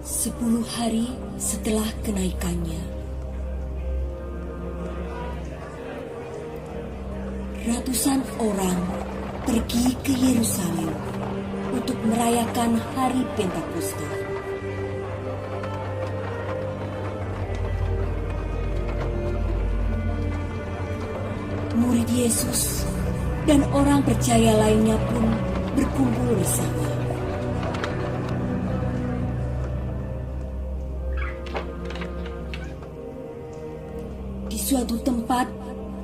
Sepuluh hari setelah kenaikannya, ratusan orang pergi ke Yerusalem untuk merayakan hari Pentakosta. Murid Yesus dan orang percaya lainnya pun berkumpul bersama. Suatu tempat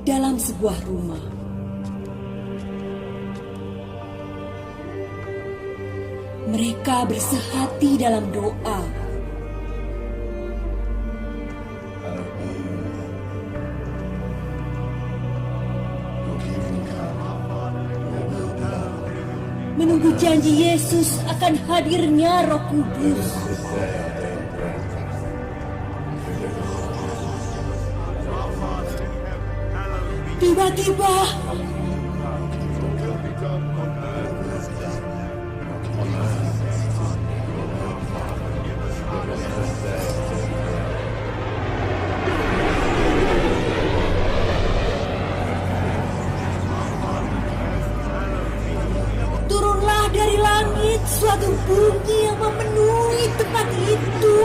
dalam sebuah rumah. Mereka bersehati dalam doa. Menunggu janji Yesus akan hadirnya Roh Kudus. Tiba-tiba turunlah dari langit suatu bunyi yang memenuhi tempat itu.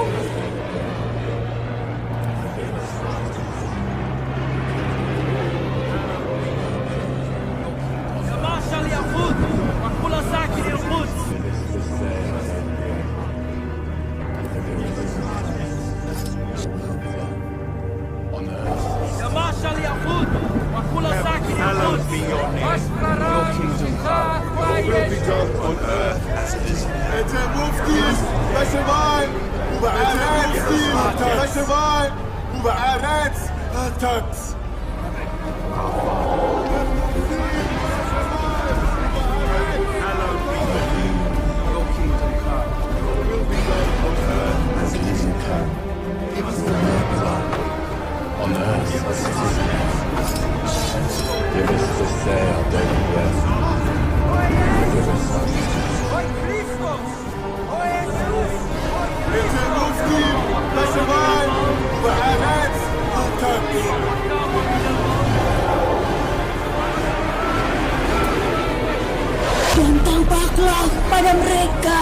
Dan tampaklah pada mereka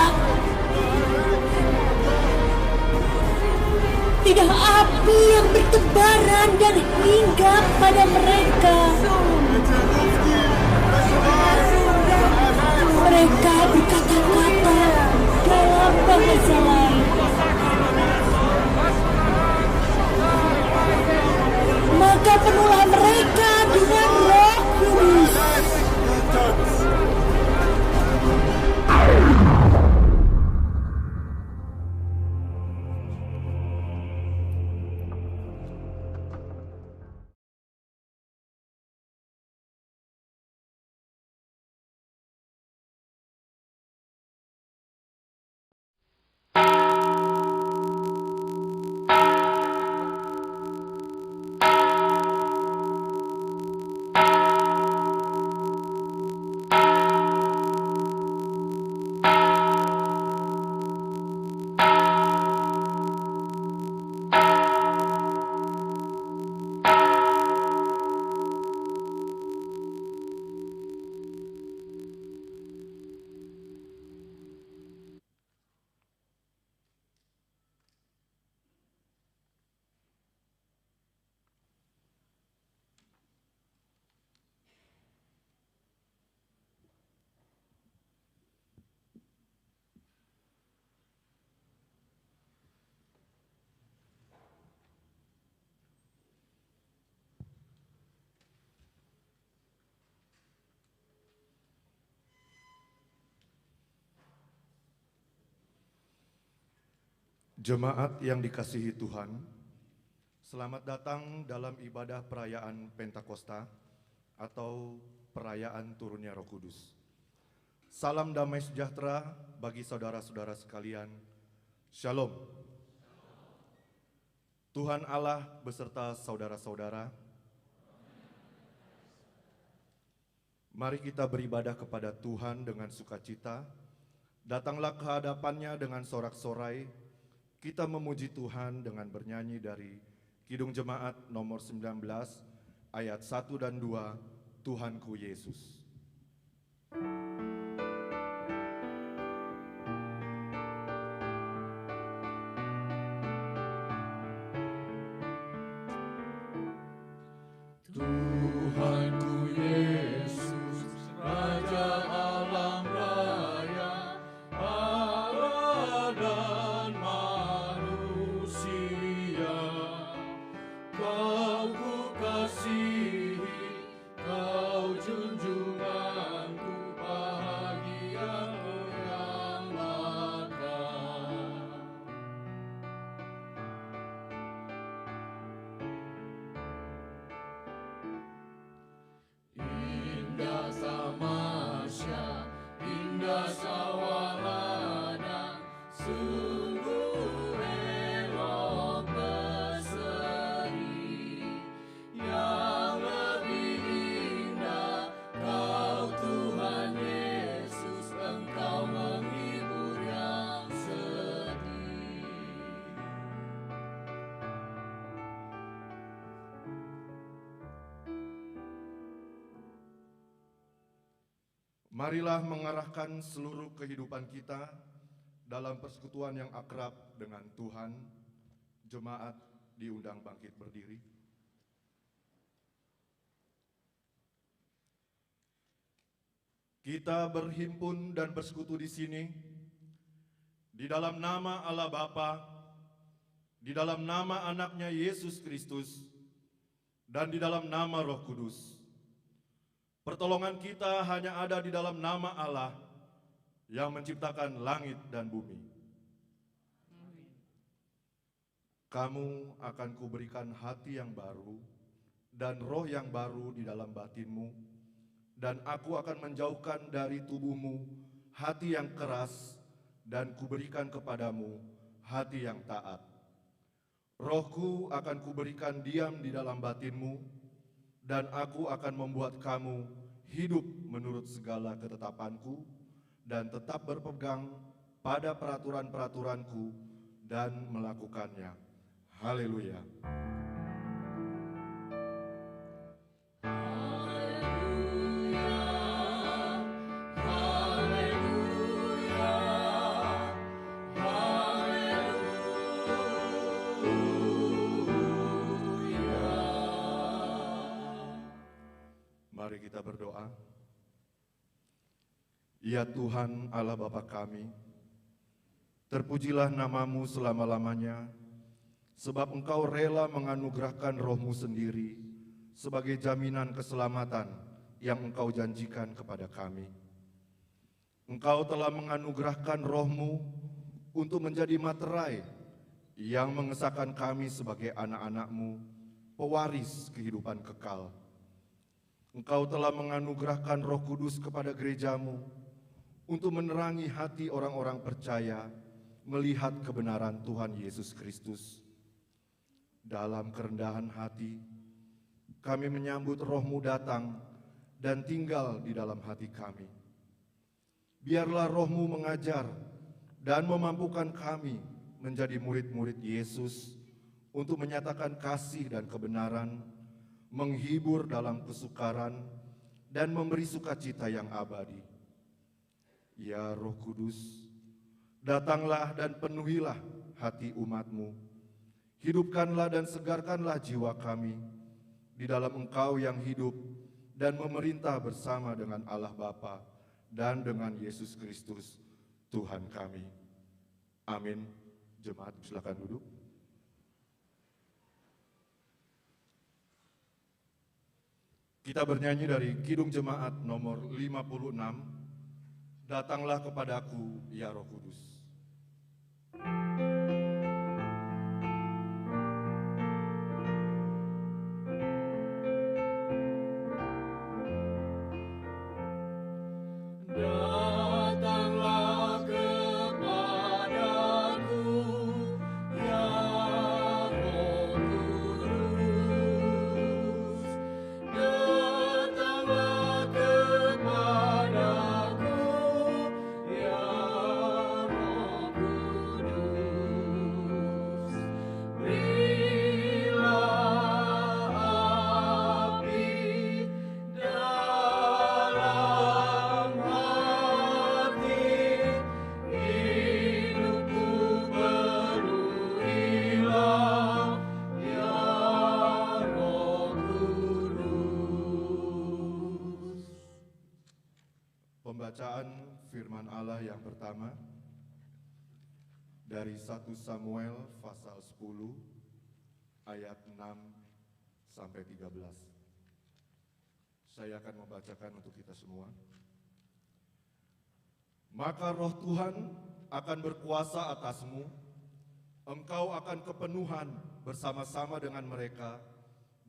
tidak api yang bertebaran dan hinggap pada mereka. Mereka berkata-kata dalam bahasa lain. Maka penuhlah mereka dengan Roh Kudus. Jemaat yang dikasihi Tuhan, selamat datang dalam ibadah perayaan Pentakosta atau perayaan turunnya Roh Kudus. Salam damai sejahtera bagi saudara-saudara sekalian. Shalom. Tuhan Allah beserta saudara-saudara. Mari kita beribadah kepada Tuhan dengan sukacita. Datanglah ke hadapannya dengan sorak-sorai. Kita memuji Tuhan dengan bernyanyi dari Kidung Jemaat nomor 19 ayat 1 dan 2, Tuhanku Yesus. Tuhanku Yesus, Raja alam raya, Allah dan manusia. Kau ku kasihi, Kau junjunganku, bahagiaku yang makan. Indah tamasya, indah sawah ladang, sungguh elok berseri. Yang lebih indah, Kau Tuhan Yesus, Engkau menghibur yang sedih. Marilah mengarahkan seluruh kehidupan kita dalam persekutuan yang akrab dengan Tuhan. Jemaat diundang bangkit berdiri. Kita berhimpun dan bersekutu di sini di dalam nama Allah Bapa, di dalam nama anaknya Yesus Kristus, dan di dalam nama Roh Kudus. Pertolongan kita hanya ada di dalam nama Allah yang menciptakan langit dan bumi. Kamu akan kuberikan hati yang baru dan roh yang baru di dalam batinmu, dan aku akan menjauhkan dari tubuhmu hati yang keras dan kuberikan kepadamu hati yang taat. Rohku akan kuberikan diam di dalam batinmu, dan aku akan membuat kamu hidup menurut segala ketetapanku dan tetap berpegang pada peraturan-peraturanku dan melakukannya. Haleluya. Mari kita berdoa. Ya Tuhan Allah Bapa kami, terpujilah namamu selama-lamanya, sebab Engkau rela menganugerahkan Roh-Mu sendiri sebagai jaminan keselamatan yang Engkau janjikan kepada kami. Engkau telah menganugerahkan Roh-Mu untuk menjadi materai yang mengesahkan kami sebagai anak-anak-Mu, pewaris kehidupan kekal. Engkau telah menganugerahkan Roh Kudus kepada gereja-Mu untuk menerangi hati orang-orang percaya melihat kebenaran Tuhan Yesus Kristus. Dalam kerendahan hati, kami menyambut Roh-Mu datang dan tinggal di dalam hati kami. Biarlah Roh-Mu mengajar dan memampukan kami menjadi murid-murid Yesus untuk menyatakan kasih dan kebenaran, menghibur dalam kesukaran, dan memberi sukacita yang abadi. Ya Roh Kudus, datanglah dan penuhilah hati umat-Mu. Hidupkanlah dan segarkanlah jiwa kami di dalam Engkau yang hidup dan memerintah bersama dengan Allah Bapa dan dengan Yesus Kristus, Tuhan kami. Amin. Jemaat silakan duduk. Kita bernyanyi dari Kidung Jemaat nomor 56, Datanglah kepadaku ya Roh Kudus. Pembacaan firman Allah yang pertama dari 1 Samuel pasal 10 ayat 6 sampai 13. Saya akan membacakan untuk kita semua. Maka roh Tuhan akan berkuasa atasmu, engkau akan kepenuhan bersama-sama dengan mereka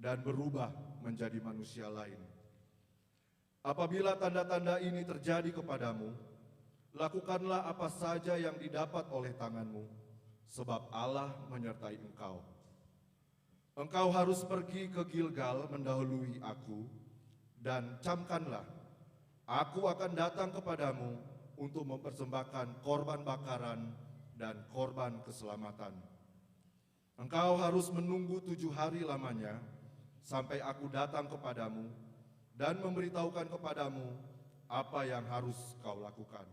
dan berubah menjadi manusia lain. Apabila tanda-tanda ini terjadi kepadamu, lakukanlah apa saja yang didapat oleh tanganmu, sebab Allah menyertai engkau. Engkau harus pergi ke Gilgal mendahului aku, dan camkanlah, aku akan datang kepadamu untuk mempersembahkan korban bakaran dan korban keselamatan. Engkau harus menunggu 7 hari lamanya, sampai aku datang kepadamu, dan memberitahukan kepadamu apa yang harus kau lakukan.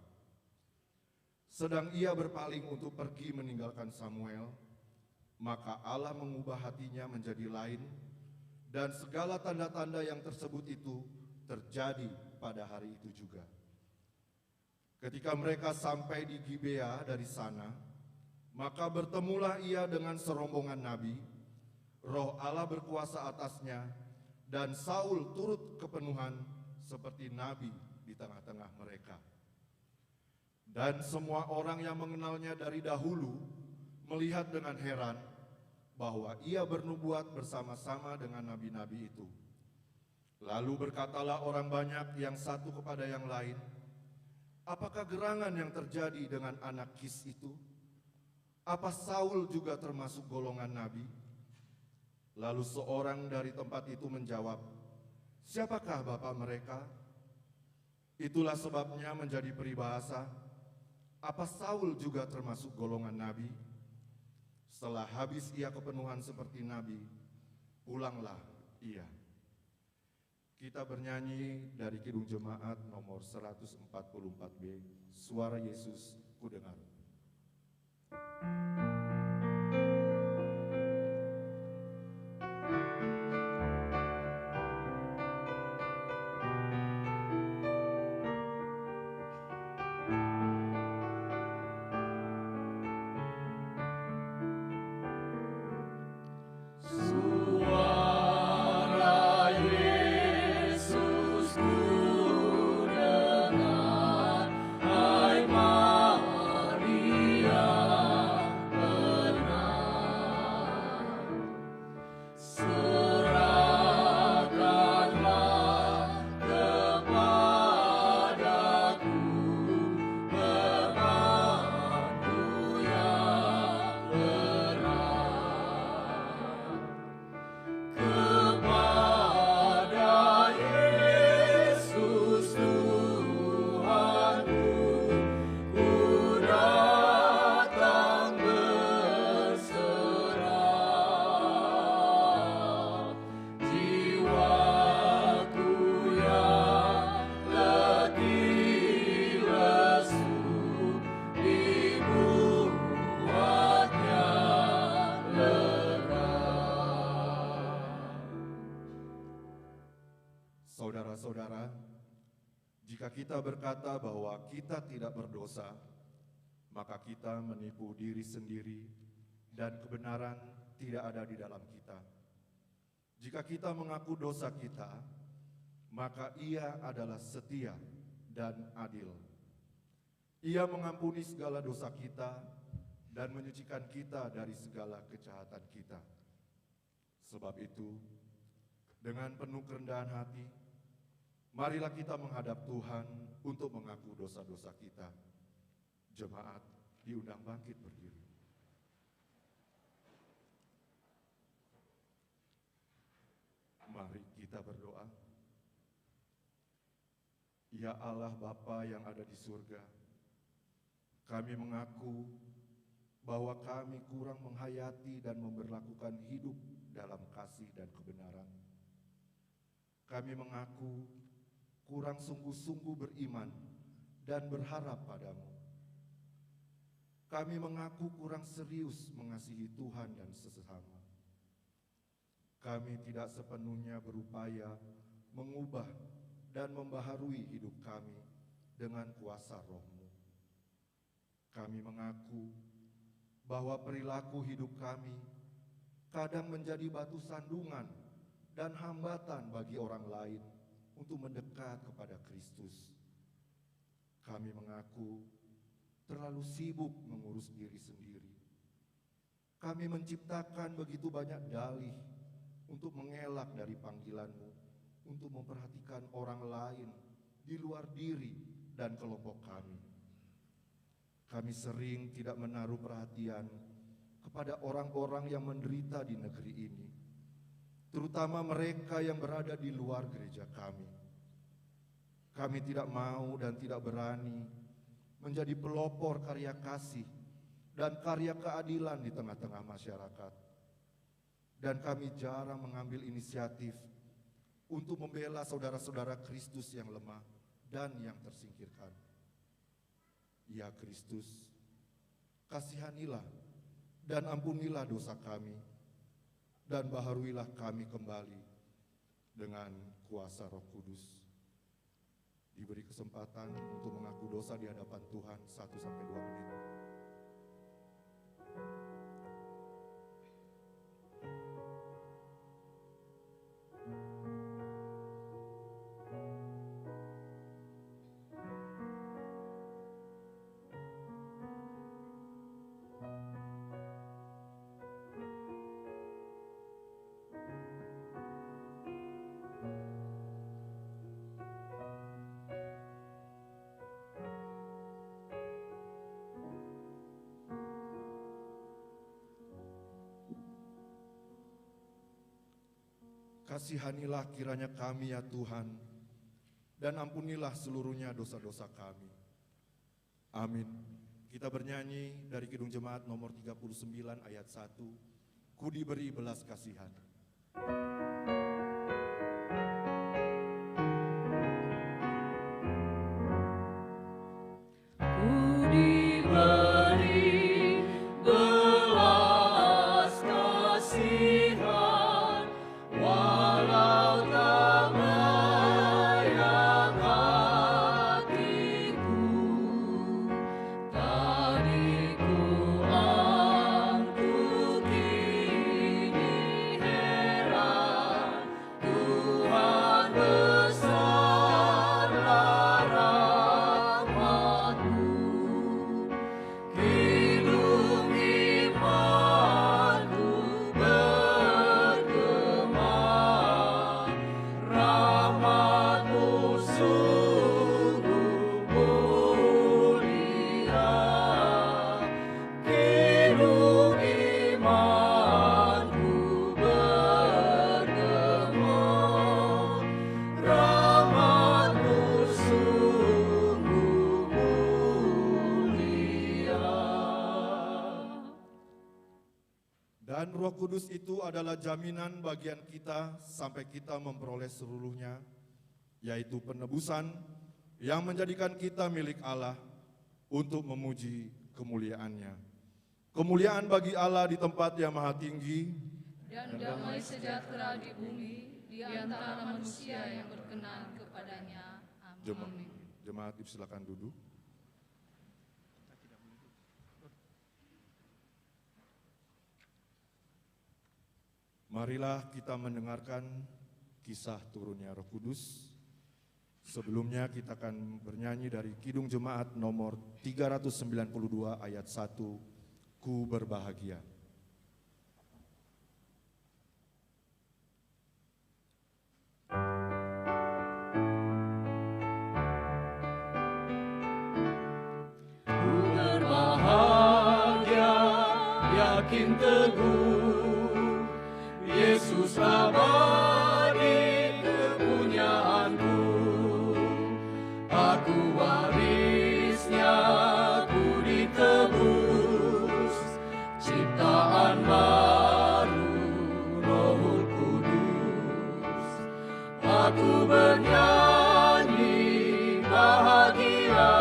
Sedang ia berpaling untuk pergi meninggalkan Samuel, maka Allah mengubah hatinya menjadi lain, dan segala tanda-tanda yang tersebut itu terjadi pada hari itu juga. Ketika mereka sampai di Gibea dari sana, maka bertemulah ia dengan serombongan nabi, roh Allah berkuasa atasnya, dan Saul turut kepenuhan seperti nabi di tengah-tengah mereka. Dan semua orang yang mengenalnya dari dahulu melihat dengan heran bahwa ia bernubuat bersama-sama dengan nabi-nabi itu. Lalu berkatalah orang banyak yang satu kepada yang lain, apakah gerangan yang terjadi dengan anak Kis itu? Apa Saul juga termasuk golongan nabi? Lalu seorang dari tempat itu menjawab, siapakah bapak mereka? Itulah sebabnya menjadi peribahasa, apa Saul juga termasuk golongan nabi? Setelah habis ia kepenuhan seperti nabi, pulanglah ia. Kita bernyanyi dari Kidung Jemaat nomor 144B, Suara Yesus Kudengar. Saudara-saudara, jika kita berkata bahwa kita tidak berdosa, maka kita menipu diri sendiri dan kebenaran tidak ada di dalam kita. Jika kita mengaku dosa kita, maka Ia adalah setia dan adil. Ia mengampuni segala dosa kita dan menyucikan kita dari segala kejahatan kita. Sebab itu, dengan penuh kerendahan hati, marilah kita menghadap Tuhan untuk mengaku dosa-dosa kita. Jemaat diundang bangkit berdiri. Mari kita berdoa. Ya Allah Bapa yang ada di surga, kami mengaku bahwa kami kurang menghayati dan memberlakukan hidup dalam kasih dan kebenaran. Kami mengaku kurang sungguh-sungguh beriman dan berharap padamu. Kami mengaku kurang serius mengasihi Tuhan dan sesama. Kami tidak sepenuhnya berupaya mengubah dan membaharui hidup kami dengan kuasa Roh-Mu. Kami mengaku bahwa perilaku hidup kami kadang menjadi batu sandungan dan hambatan bagi orang lain untuk mendekat kepada Kristus. Kami mengaku terlalu sibuk mengurus diri sendiri. Kami menciptakan begitu banyak dalih untuk mengelak dari panggilan-Mu, untuk memperhatikan orang lain di luar diri dan kelompok kami. Kami sering tidak menaruh perhatian kepada orang-orang yang menderita di negeri ini, terutama mereka yang berada di luar gereja kami. Kami tidak mau dan tidak berani menjadi pelopor karya kasih dan karya keadilan di tengah-tengah masyarakat. Dan kami jarang mengambil inisiatif untuk membela saudara-saudara Kristus yang lemah dan yang tersingkirkan. Ya Kristus, kasihanilah dan ampunilah dosa kami, dan baharuilah kami kembali dengan kuasa Roh Kudus. Diberi kesempatan untuk mengaku dosa di hadapan Tuhan 1-2 menit. Kasihanilah kiranya kami ya Tuhan, dan ampunilah seluruhnya dosa-dosa kami. Amin. Kita bernyanyi dari Kidung Jemaat nomor 39 ayat 1, Ku diberi belas kasihan. Dan Roh Kudus itu adalah jaminan bagian kita sampai kita memperoleh seluruhnya, yaitu penebusan yang menjadikan kita milik Allah untuk memuji kemuliaan-Nya. Kemuliaan bagi Allah di tempat yang maha tinggi, dan damai sejahtera di bumi di antara manusia yang berkenan kepadanya. Amin. Jemaat silakan duduk. Marilah kita mendengarkan kisah turunnya Roh Kudus. Sebelumnya kita akan bernyanyi dari Kidung Jemaat nomor 392 ayat 1, Ku berbahagia. Ku berbahagia, yakin teguh, Yesus abadi kepunyaanku. Aku warisnya, ku ditebus, ciptaan baru Roh Kudus. Aku bernyanyi bahagia,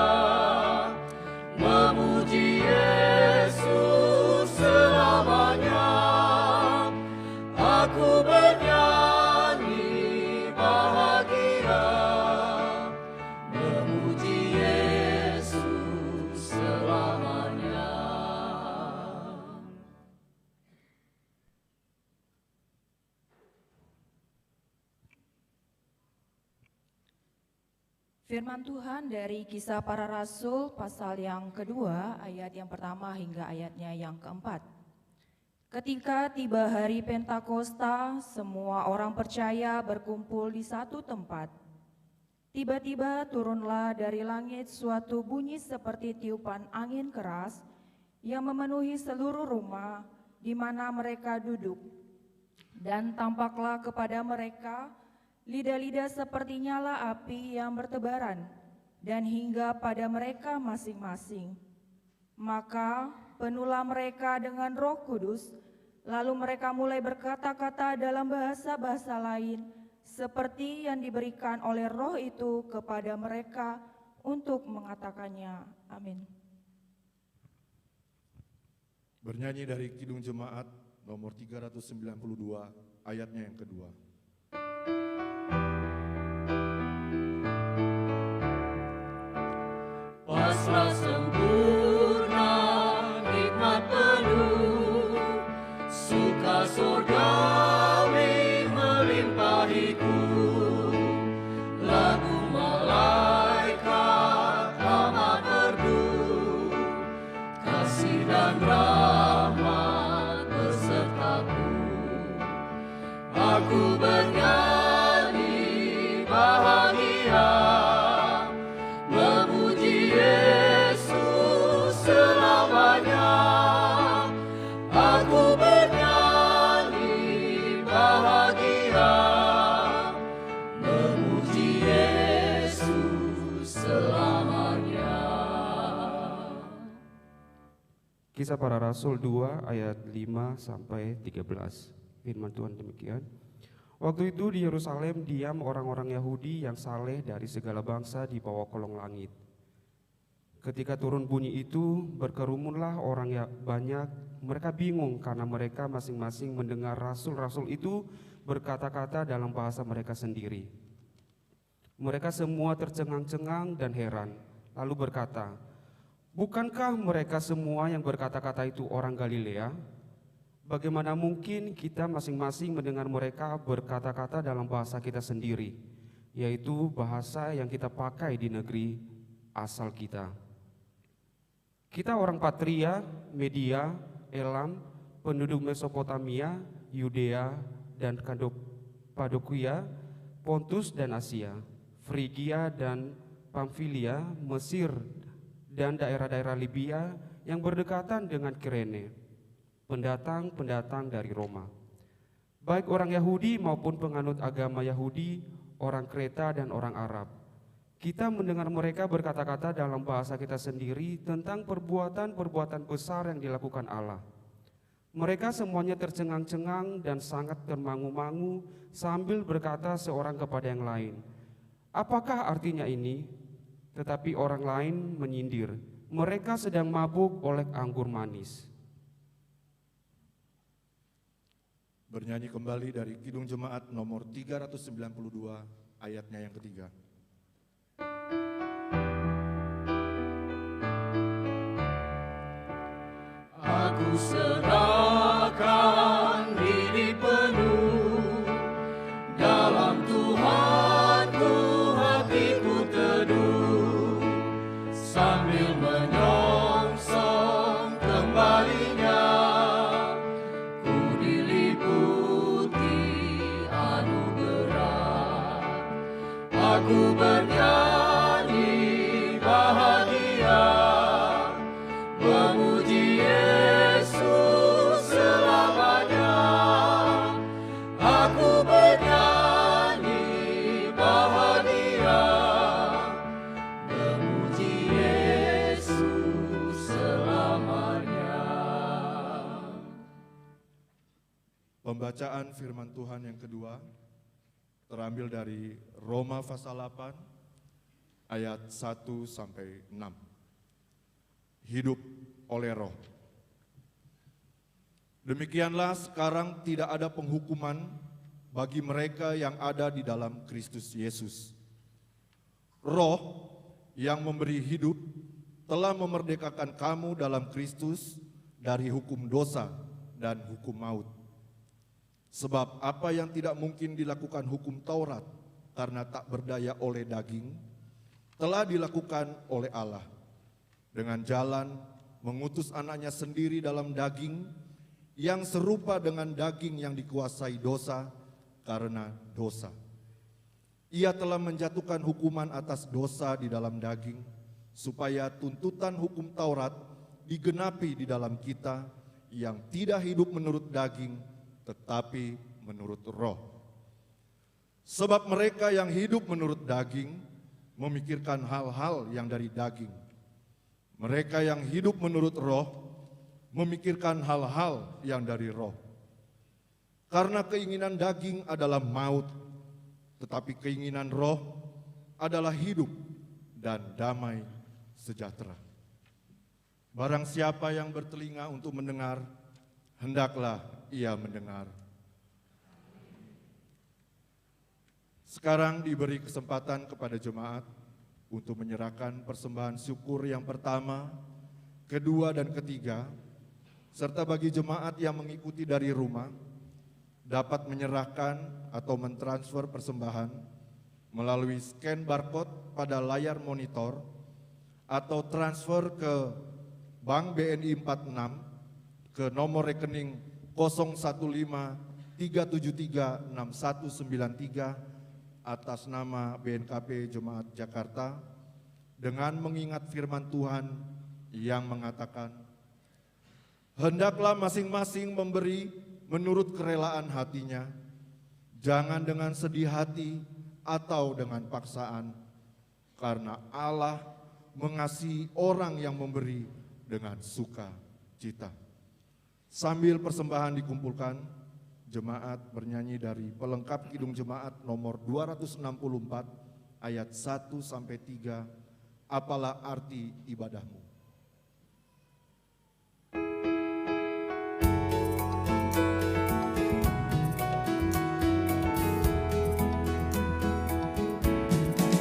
memuji Yesus selamanya. Aku bernyanyi bahagia, memuji Yesus Firman Tuhan dari Kisah Para Rasul pasal yang kedua, ayat yang pertama hingga ayatnya yang keempat. Ketika tiba hari Pentakosta, semua orang percaya berkumpul di satu tempat. Tiba-tiba turunlah dari langit suatu bunyi seperti tiupan angin keras yang memenuhi seluruh rumah di mana mereka duduk. Dan tampaklah kepada mereka lidah-lidah seperti nyala api yang bertebaran dan hingga pada mereka masing-masing. Maka penuhlah mereka dengan Roh Kudus, lalu mereka mulai berkata-kata dalam bahasa-bahasa lain seperti yang diberikan oleh Roh itu kepada mereka untuk mengatakannya. Amin. Bernyanyi dari Kidung Jemaat nomor 392, ayatnya yang kedua. Pasrah sempurna, nikmat penuh, suka surgawi melimpahiku, lagu malaikat amat merdu, kasih dan rahmat besertaku. Aku bernyanyi bahagia, memuji Yesus selamanya. Aku bernyanyi bahagia, memuji Yesus selamanya. Kisah Para Rasul 2 ayat 5 sampai 13. Firman Tuhan demikian. Waktu itu di Yerusalem diam orang-orang Yahudi yang saleh dari segala bangsa di bawah kolong langit. Ketika turun bunyi itu, berkerumunlah orang yang banyak. Mereka bingung karena mereka masing-masing mendengar rasul-rasul itu berkata-kata dalam bahasa mereka sendiri. Mereka semua tercengang-cengang dan heran, lalu berkata, "Bukankah mereka semua yang berkata-kata itu orang Galilea? Bagaimana mungkin kita masing-masing mendengar mereka berkata-kata dalam bahasa kita sendiri, yaitu bahasa yang kita pakai di negeri asal kita? Kita orang Patria, Media, Elam, penduduk Mesopotamia, Yudea, dan Kapadokia, Pontus dan Asia, Frigia dan Pamfilia, Mesir, dan daerah-daerah Libya yang berdekatan dengan Kirene, pendatang-pendatang dari Roma, baik orang Yahudi maupun penganut agama Yahudi, orang Kreta dan orang Arab. Kita mendengar mereka berkata-kata dalam bahasa kita sendiri tentang perbuatan-perbuatan besar yang dilakukan Allah. Mereka semuanya tercengang-cengang dan sangat termangu-mangu sambil berkata seorang kepada yang lain, "Apakah artinya ini?" Tetapi orang lain menyindir, "Mereka sedang mabuk oleh anggur manis." Bernyanyi kembali dari Kidung Jemaat nomor 392, ayatnya yang ketiga. Aku serahkan diri penuh, dalam Tuhanku hatiku teduh, sambil menyongsong kembalinya, ku diliputi anugerah. Aku bernyanyi bahagia, memuji Yesus selamanya. Aku bernyanyi bahagia, memuji Yesus selamanya. Pembacaan firman Tuhan yang kedua terambil dari Roma pasal 8 ayat 1 sampai 6. Hidup oleh Roh. Demikianlah sekarang tidak ada penghukuman bagi mereka yang ada di dalam Kristus Yesus. Roh yang memberi hidup telah memerdekakan kamu dalam Kristus dari hukum dosa dan hukum maut. Sebab apa yang tidak mungkin dilakukan hukum Taurat karena tak berdaya oleh daging, telah dilakukan oleh Allah dengan jalan mengutus anaknya sendiri dalam daging yang serupa dengan daging yang dikuasai dosa karena dosa. Ia telah menjatuhkan hukuman atas dosa di dalam daging, supaya tuntutan hukum Taurat digenapi di dalam kita yang tidak hidup menurut daging, tetapi menurut roh. Sebab mereka yang hidup menurut daging memikirkan hal-hal yang dari daging. Mereka yang hidup menurut roh memikirkan hal-hal yang dari roh. Karena keinginan daging adalah maut, tetapi keinginan roh adalah hidup dan damai sejahtera. Barang siapa yang bertelinga untuk mendengar, hendaklah ia mendengar. Sekarang diberi kesempatan kepada jemaat untuk menyerahkan persembahan syukur yang pertama, kedua, dan ketiga, serta bagi jemaat yang mengikuti dari rumah, dapat menyerahkan atau mentransfer persembahan melalui scan barcode pada layar monitor atau transfer ke Bank BNI 46 ke nomor rekening 015-373-6193 atas nama BNKP Jemaat Jakarta dengan mengingat firman Tuhan yang mengatakan, hendaklah masing-masing memberi menurut kerelaan hatinya, jangan dengan sedih hati atau dengan paksaan, karena Allah mengasihi orang yang memberi dengan sukacita. Sambil persembahan dikumpulkan, jemaat bernyanyi dari pelengkap Kidung Jemaat nomor 264 ayat 1-3, apalah arti ibadahmu.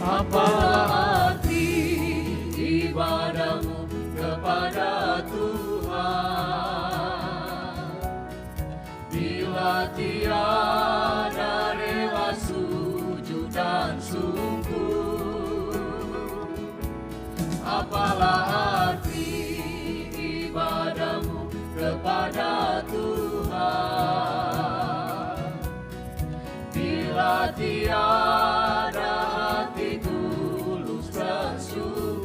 Apalah arti ibadahmu kepada Tuhan, bila tiada rela sujud dan sungguh? Apalah arti ibadahmu kepada Tuhan, bila tiada hati tulus dan sungguh?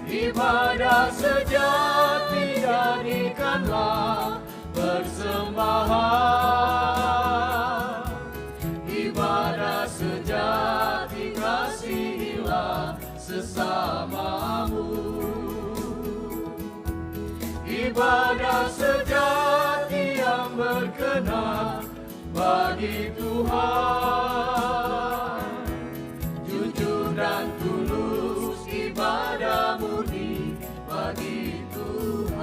Ibadah sejati jadikanlah persembahan, ibadah sejati kasihilah sesamamu, ibadah sejati yang berkenan bagi Tuhan, jujur dan tulus ibadah murni bagi Tuhan.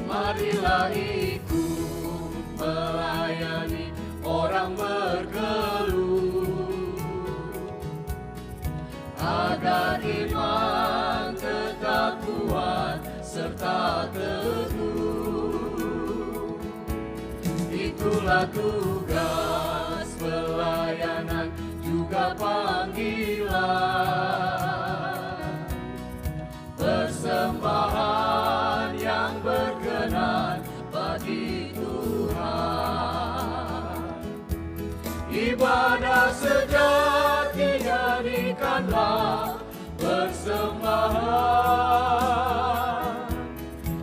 Marilah ikut melayani orang berkeluh, agar iman tetap kuat serta teguh. Itulah tugas pelayanan juga panggilan, persembahan yang berkenan bagi Tuhan. Ibadah sejati jadikanlah persembahan,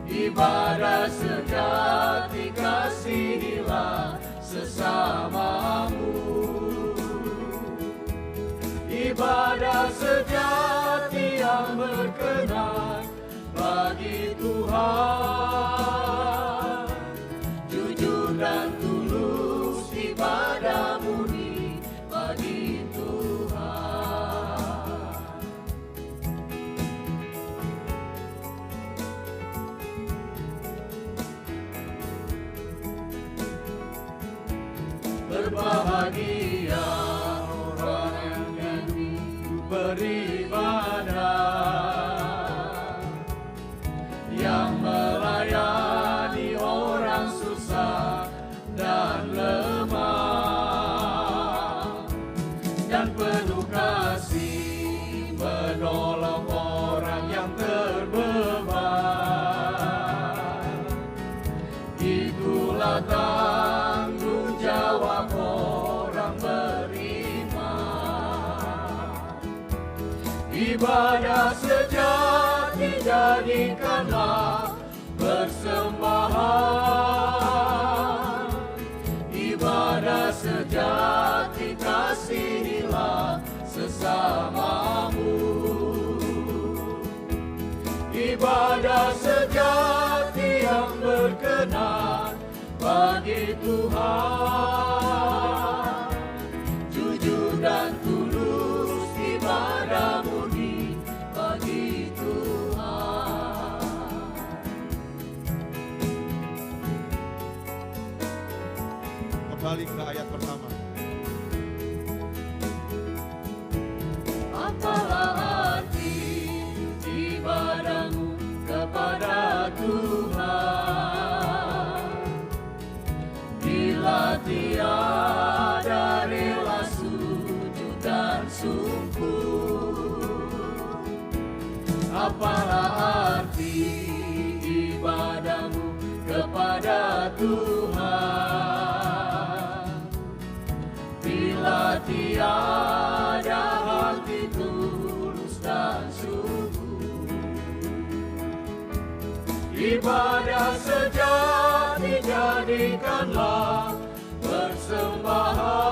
ibadah sejati kasihilah sesamamu, ibadah sejati yang berkenan bagi Tuhan, jujur dan tulus ibadah murni bagi Tuhan. Berbahagia orang yang nyanyi beribadah, Ibadah sejati jadikanlah persembahan. Ibadah sejati kasihilah sesamamu. Ibadah sejati yang berkenan bagi Tuhan. Jujur dan tulus ibadah murni bagi Tuhan. Kembali ke ayat pertama. Apalah arti ibadahmu kepada Tuhan bila tiada rela sujud dan sungguh? Apalah arti ibadahmu kepada Tuhan bila tiada hati tulus dan sungguh? Ibadah sejati jadikanlah persembahan.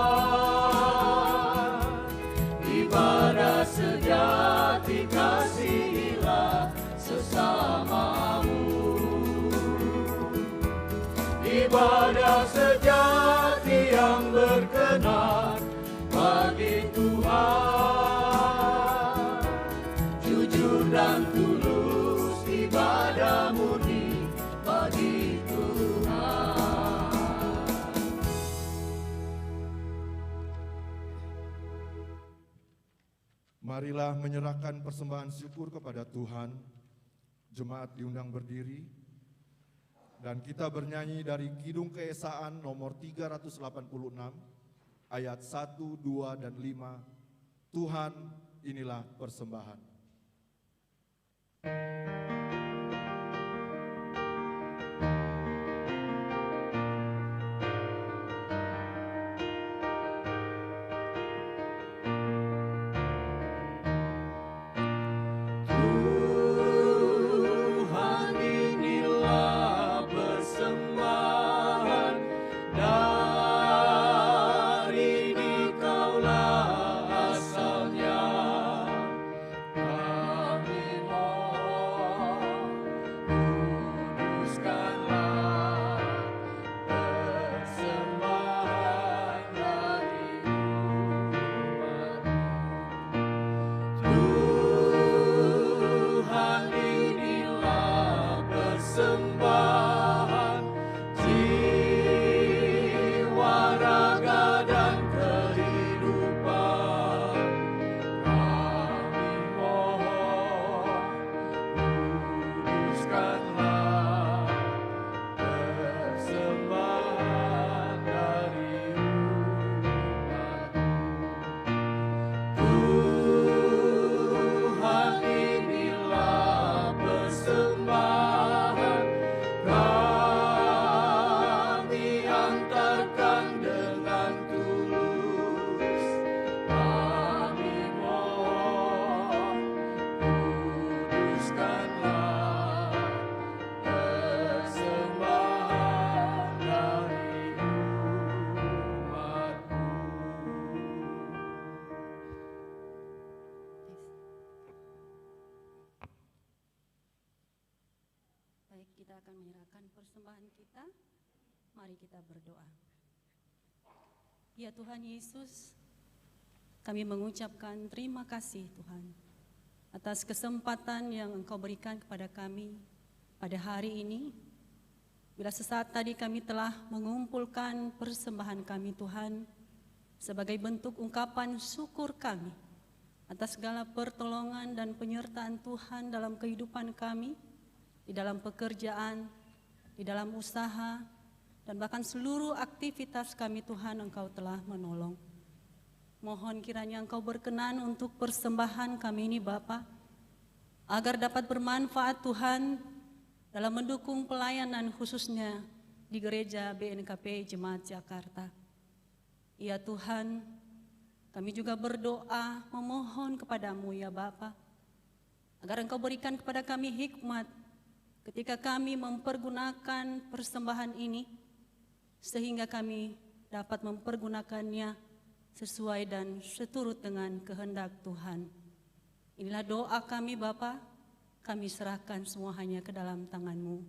Ibadah sejati kasihilah sesamamu. Ibadah sejati yang berkenan bagi Tuhan. Jujur dan tulus ibadah murni bagi Tuhan. Marilah menyerahkan persembahan syukur kepada Tuhan. Jemaat diundang berdiri dan kita bernyanyi dari Kidung Keesaan nomor 386 ayat 1, 2, dan 5. Tuhan, inilah persembahan. Tuhan, inilah persembahan dari Dikaulah asalnya. Kami mohon, kuduskanlah persembahan dari umat-Mu. Tuhan, inilah persembahan jiwa, raga, dan kehidupan. Kami mohon, kuduskanlah persembahan dari umat-Mu. Tuhan, inilah persembahan kami antarkan dengan tulus. Kami mohon, kuduskanlah persembahan dari umat-Mu. Baik, kita akan menyerahkan persembahan kita. Mari kita berdoa. Ya Tuhan Yesus, kami mengucapkan terima kasih Tuhan atas kesempatan yang Engkau berikan kepada kami pada hari ini. Bila sesaat tadi kami telah mengumpulkan persembahan kami Tuhan sebagai bentuk ungkapan syukur kami atas segala pertolongan dan penyertaan Tuhan dalam kehidupan kami, di dalam pekerjaan, di dalam usaha, dan bahkan seluruh aktivitas kami Tuhan Engkau telah menolong. Mohon kiranya Engkau berkenan untuk persembahan kami ini Bapa, agar dapat bermanfaat Tuhan dalam mendukung pelayanan khususnya di Gereja BNKP Jemaat Jakarta. Ya Tuhan, Kami juga berdoa memohon kepadamu ya Bapa, agar Engkau berikan kepada kami hikmat ketika kami mempergunakan persembahan ini, sehingga kami dapat mempergunakannya sesuai dan seturut dengan kehendak Tuhan. Inilah doa kami Bapa, kami serahkan semua hanya ke dalam tangan-Mu.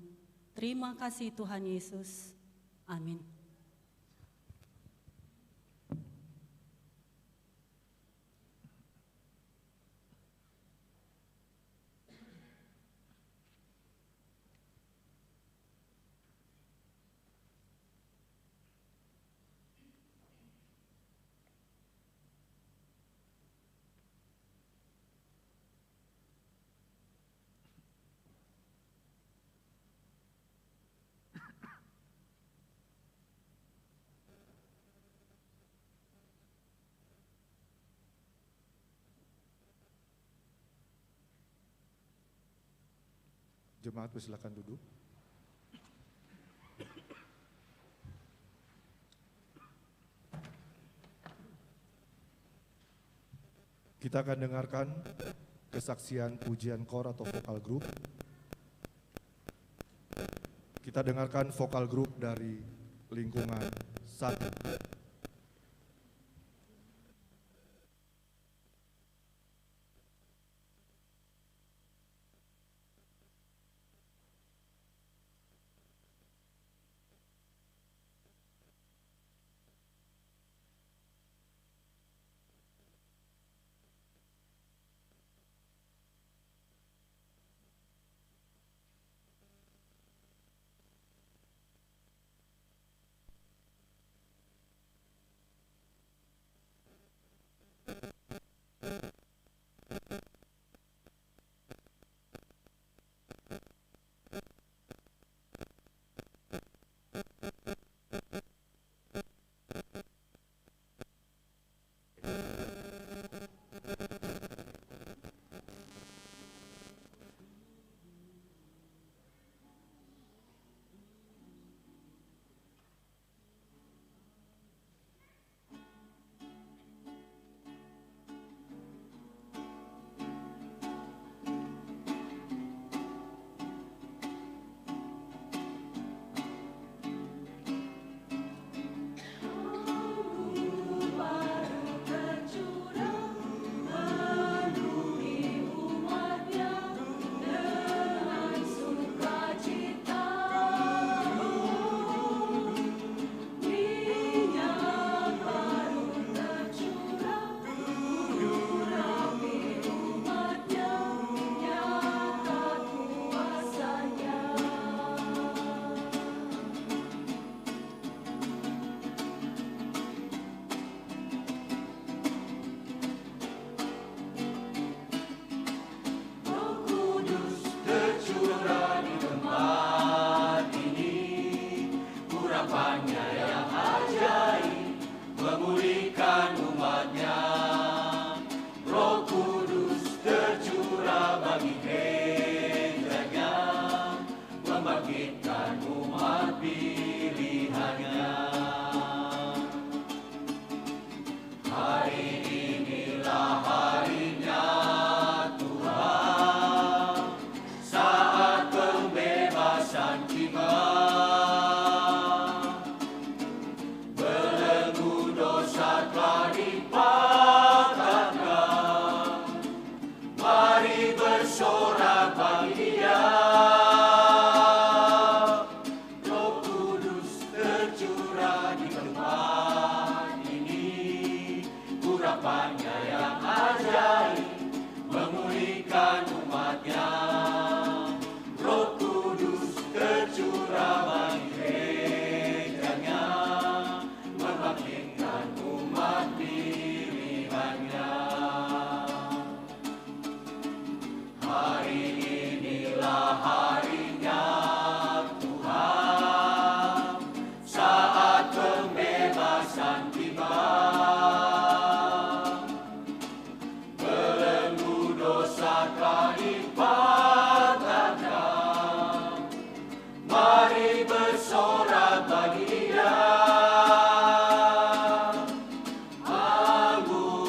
Terima kasih Tuhan Yesus. Amin. Jemaat silakan duduk. Kita akan dengarkan kesaksian pujian kor atau vokal group. Kita dengarkan vokal group dari lingkungan 1. Dia, anggur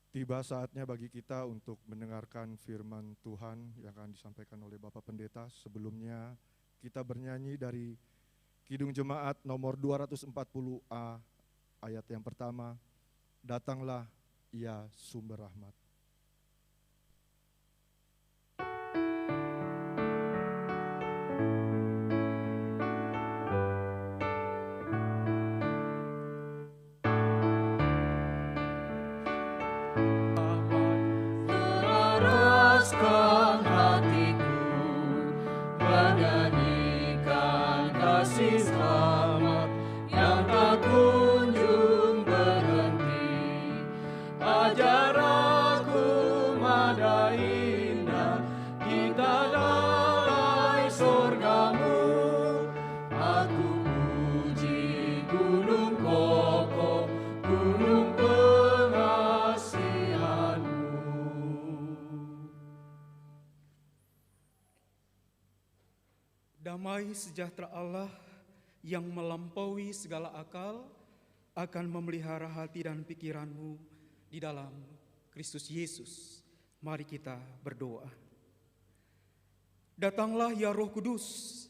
Tiba saatnya bagi kita untuk mendengarkan firman Tuhan yang akan disampaikan oleh Bapak Pendeta. Sebelumnya kita bernyanyi dari Kidung Jemaat nomor 240A ayat yang pertama, Datanglah ya sumber rahmat. Teraskan hatiku menyanyikan kasih selamat yang tak kunjung berhenti. Ajar aku mada indah kita dalai surgamu. Aku puji gunung kokoh, gunung pengasihanmu. Damai sejahtera Allah yang melampaui segala akal akan memelihara hati dan pikiranmu di dalam Kristus Yesus. Mari kita berdoa. Datanglah ya Roh Kudus,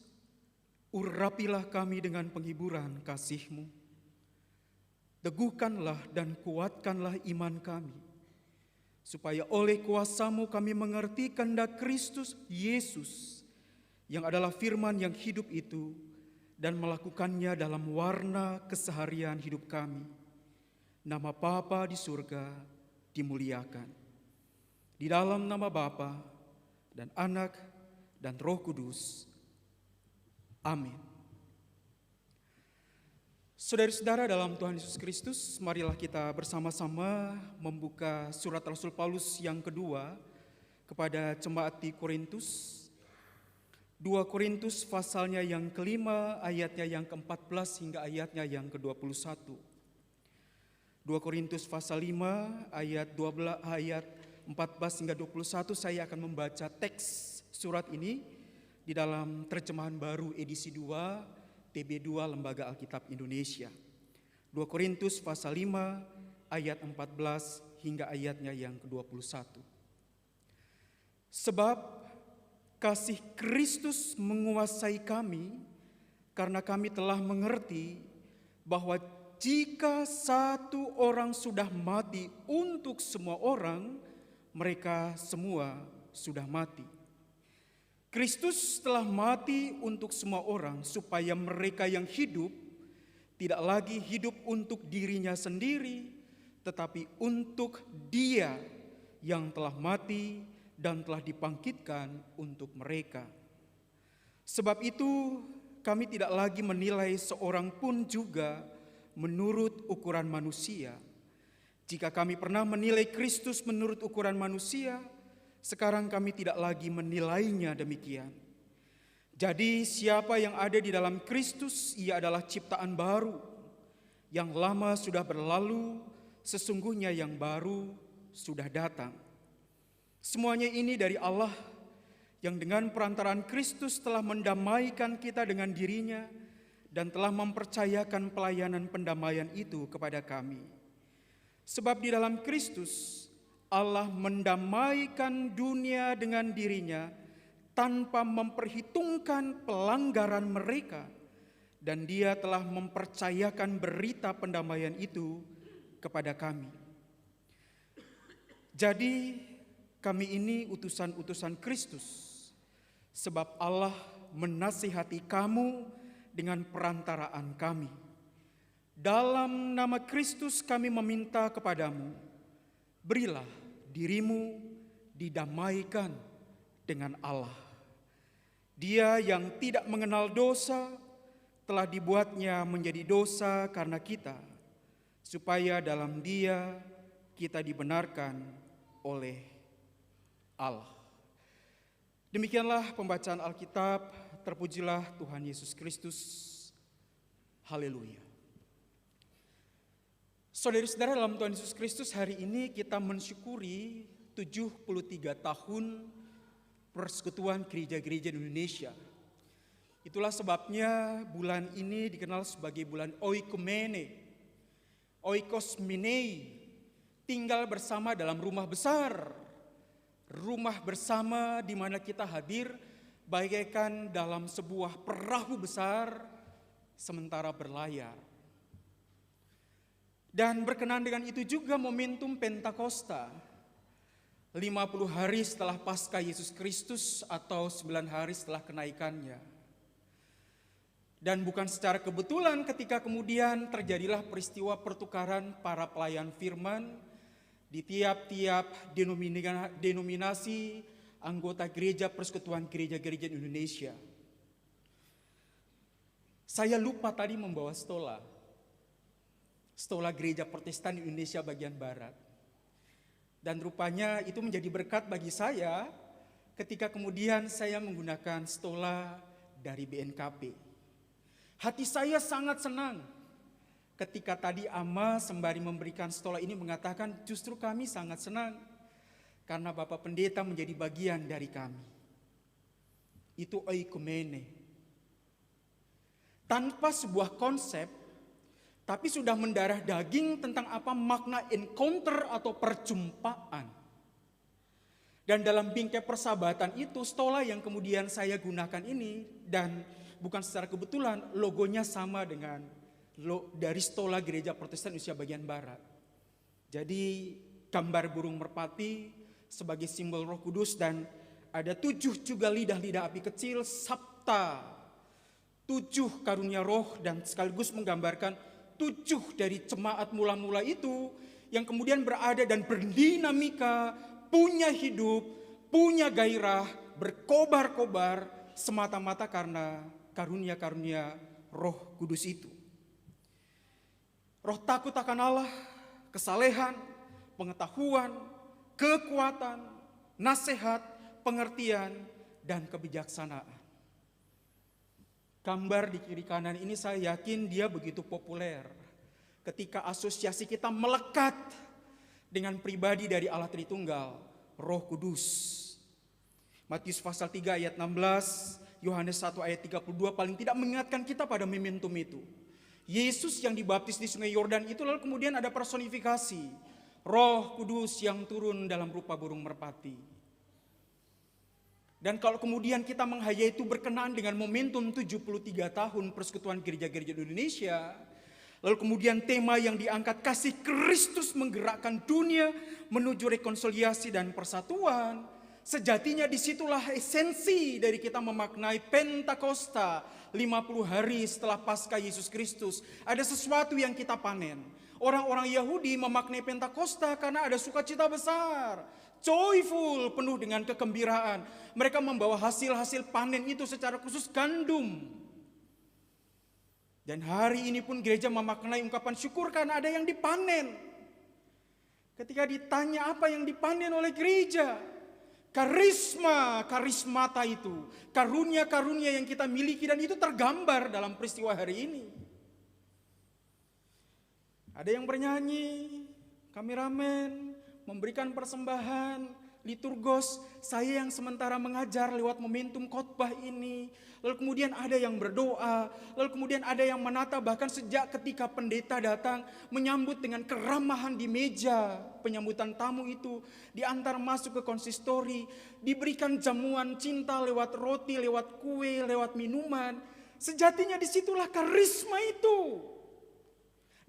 urapilah kami dengan penghiburan kasih-Mu. Teguhkanlah dan kuatkanlah iman kami, supaya oleh kuasa-Mu kami mengerti kehendak Kristus Yesus, yang adalah firman yang hidup itu, dan melakukannya dalam warna keseharian hidup kami. Nama Bapa di surga dimuliakan. Di dalam nama Bapa dan Anak dan Roh Kudus. Amin. Saudara-saudara dalam Tuhan Yesus Kristus, marilah kita bersama-sama membuka surat Rasul Paulus yang kedua kepada jemaat di Korintus. 2 Korintus pasalnya yang kelima, ayatnya yang ke-14 hingga ayatnya yang ke-21. 2 Korintus pasal 5 ayat 14 hingga 21, saya akan membaca teks surat ini di dalam terjemahan baru edisi 2 TB2 Lembaga Alkitab Indonesia. 2 Korintus pasal 5 ayat 14 hingga ayatnya yang ke-21. Sebab kasih Kristus menguasai kami, karena kami telah mengerti bahwa jika satu orang sudah mati untuk semua orang, mereka semua sudah mati. Kristus telah mati untuk semua orang, supaya mereka yang hidup tidak lagi hidup untuk dirinya sendiri, tetapi untuk Dia yang telah mati dan telah dibangkitkan untuk mereka. Sebab itu kami tidak lagi menilai seorang pun juga menurut ukuran manusia. Jika kami pernah menilai Kristus menurut ukuran manusia, sekarang kami tidak lagi menilainya demikian. Jadi siapa yang ada di dalam Kristus, ia adalah ciptaan baru. Yang lama sudah berlalu, sesungguhnya yang baru sudah datang. Semuanya ini dari Allah yang dengan perantaraan Kristus telah mendamaikan kita dengan dirinya dan telah mempercayakan pelayanan pendamaian itu kepada kami. Sebab di dalam Kristus Allah mendamaikan dunia dengan dirinya tanpa memperhitungkan pelanggaran mereka, dan Dia telah mempercayakan berita pendamaian itu kepada kami. Jadi kami ini utusan-utusan Kristus, sebab Allah menasihati kamu dengan perantaraan kami. Dalam nama Kristus kami meminta kepadamu, berilah dirimu didamaikan dengan Allah. Dia yang tidak mengenal dosa telah dibuatnya menjadi dosa karena kita, supaya dalam Dia kita dibenarkan oleh Allah. Demikianlah pembacaan Alkitab. Terpujilah Tuhan Yesus Kristus. Haleluya. Saudara-saudara dalam Tuhan Yesus Kristus, hari ini kita mensyukuri 73 tahun Persekutuan Gereja-Gereja di Indonesia. Itulah sebabnya bulan ini dikenal sebagai bulan Oikumene, Oikos Minei, tinggal bersama dalam rumah besar. Rumah bersama di mana kita hadir bagaikan dalam sebuah perahu besar sementara berlayar. Dan berkenan dengan itu juga momentum Pentakosta. 50 hari setelah Paskah Yesus Kristus atau 9 hari setelah kenaikannya. Dan bukan secara kebetulan ketika kemudian terjadilah peristiwa pertukaran para pelayan firman di tiap-tiap denominasi anggota gereja Persekutuan Gereja-Gereja Indonesia. Saya lupa tadi membawa stola Gereja Protestan Indonesia bagian Barat. Dan rupanya itu menjadi berkat bagi saya ketika kemudian saya menggunakan stola dari BNKP. Hati saya sangat senang ketika tadi Ama sembari memberikan stola ini mengatakan justru kami sangat senang karena Bapak Pendeta menjadi bagian dari kami. Itu oikumene. Tanpa sebuah konsep, tapi sudah mendarah daging tentang apa makna encounter atau perjumpaan. Dan dalam bingkai persahabatan itu, stola yang kemudian saya gunakan ini, dan bukan secara kebetulan, logonya sama dengan dari stola Gereja Protestan Indonesia bagian Barat. Jadi gambar burung merpati sebagai simbol Roh Kudus, dan ada 7 juga lidah-lidah api kecil, sabta, 7 karunia roh, dan sekaligus menggambarkan 7 dari jemaat mula-mula itu yang kemudian berada dan berdinamika, punya hidup, punya gairah, berkobar-kobar semata-mata karena karunia-karunia Roh Kudus itu. Roh takut akan Allah, kesalehan, pengetahuan, kekuatan, nasihat, pengertian, dan kebijaksanaan. Gambar di kiri kanan ini saya yakin dia begitu populer ketika asosiasi kita melekat dengan pribadi dari Allah Tritunggal, Roh Kudus. Matius pasal 3 ayat 16, Yohanes 1 ayat 32 paling tidak mengingatkan kita pada momentum itu. Yesus yang dibaptis di Sungai Yordan itu lalu kemudian ada personifikasi Roh Kudus yang turun dalam rupa burung merpati. Dan kalau kemudian kita menghayati itu berkenaan dengan momentum 73 tahun Persekutuan Gereja-Gereja Indonesia, lalu kemudian tema yang diangkat kasih Kristus menggerakkan dunia menuju rekonsiliasi dan persatuan, sejatinya disitulah esensi dari kita memaknai Pentakosta 50 hari setelah Paskah Yesus Kristus. Ada sesuatu yang kita panen. Orang-orang Yahudi memaknai Pentakosta karena ada sukacita besar, joyful, penuh dengan kegembiraan. Mereka membawa hasil-hasil panen itu secara khusus gandum. Dan hari ini pun gereja memaknai ungkapan syukur karena ada yang dipanen. Ketika ditanya apa yang dipanen oleh gereja, karismata itu, karunia-karunia yang kita miliki, dan itu tergambar dalam peristiwa hari ini. Ada yang bernyanyi, kameramen, memberikan persembahan, liturgos, saya yang sementara mengajar lewat momentum khotbah ini. Lalu kemudian ada yang berdoa, lalu kemudian ada yang menata, bahkan sejak ketika pendeta datang menyambut dengan keramahan di meja penyambutan tamu itu, diantar masuk ke konsistori, diberikan jamuan cinta lewat roti, lewat kue, lewat minuman. Sejatinya disitulah karisma itu.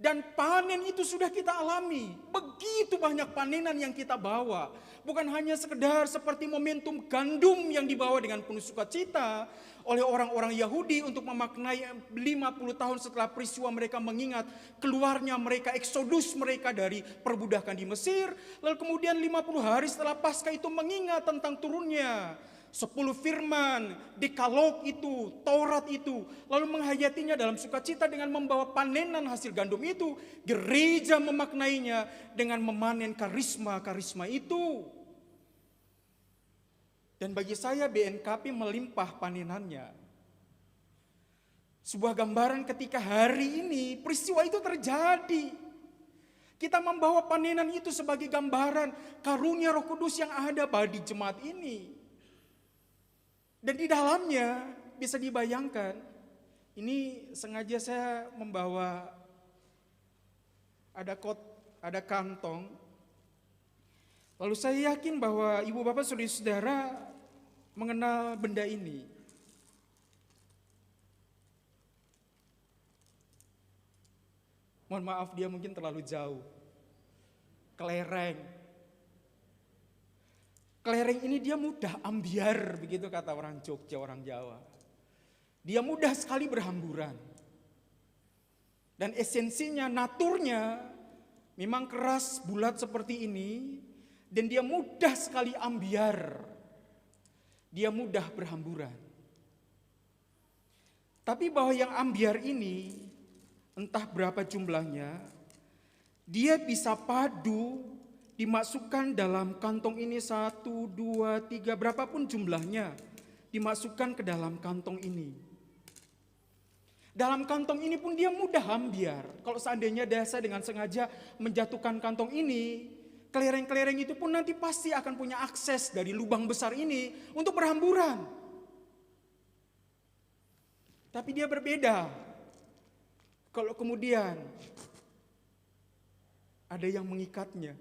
Dan panen itu sudah kita alami. Begitu banyak panenan yang kita bawa. Bukan hanya sekedar seperti momentum gandum yang dibawa dengan penuh sukacita oleh orang-orang Yahudi untuk memaknai 50 tahun setelah peristiwa mereka mengingat keluarnya mereka, eksodus mereka dari perbudakan di Mesir. Lalu kemudian 50 hari setelah Paskah itu mengingat tentang turunnya 10 firman, dekalog itu, Taurat itu, lalu menghayatinya dalam sukacita dengan membawa panenan hasil gandum itu. Gereja memaknainya dengan memanen karisma-karisma itu. Dan bagi saya BNKP melimpah panenannya. Sebuah gambaran ketika hari ini peristiwa itu terjadi. Kita membawa panenan itu sebagai gambaran karunia Roh Kudus yang ada pada jemaat ini. Dan di dalamnya bisa dibayangkan, ini sengaja saya membawa ada kantong Lalu saya yakin bahwa ibu bapak saudara-saudara mengenal benda ini. Mohon maaf, dia mungkin terlalu jauh. Kelereng. Kelereng ini dia mudah ambiar, begitu kata orang Jogja, orang Jawa. Dia mudah sekali berhamburan. Dan esensinya, naturnya memang keras, bulat seperti ini. Dan dia mudah sekali ambiar. Dia mudah berhamburan. Tapi bahwa yang ambiar ini, entah berapa jumlahnya, dia bisa padu dimasukkan dalam kantong ini 1, 2, 3, berapapun jumlahnya, dimasukkan ke dalam kantong ini. Dalam kantong ini pun dia mudah ambiar. Kalau seandainya desa dengan sengaja menjatuhkan kantong ini, kelereng-kelereng itu pun nanti pasti akan punya akses dari lubang besar ini untuk berhamburan. Tapi dia berbeda. Kalau kemudian ada yang mengikatnya.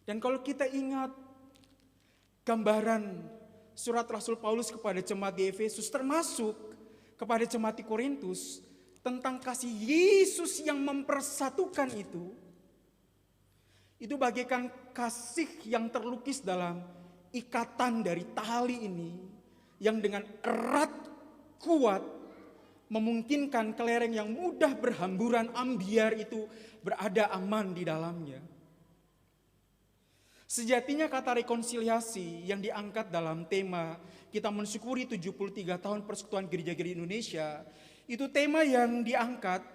Dan kalau kita ingat gambaran surat Rasul Paulus kepada jemaat di Efesus, termasuk kepada jemaat di Korintus, tentang kasih Yesus yang mempersatukan itu bagaikan kasih yang terlukis dalam ikatan dari tali ini, yang dengan erat, kuat, memungkinkan kelereng yang mudah berhamburan ambiar itu berada aman di dalamnya. Sejatinya kata rekonsiliasi yang diangkat dalam tema kita mensyukuri 73 tahun Persekutuan Gereja-Gereja Indonesia, itu tema yang diangkat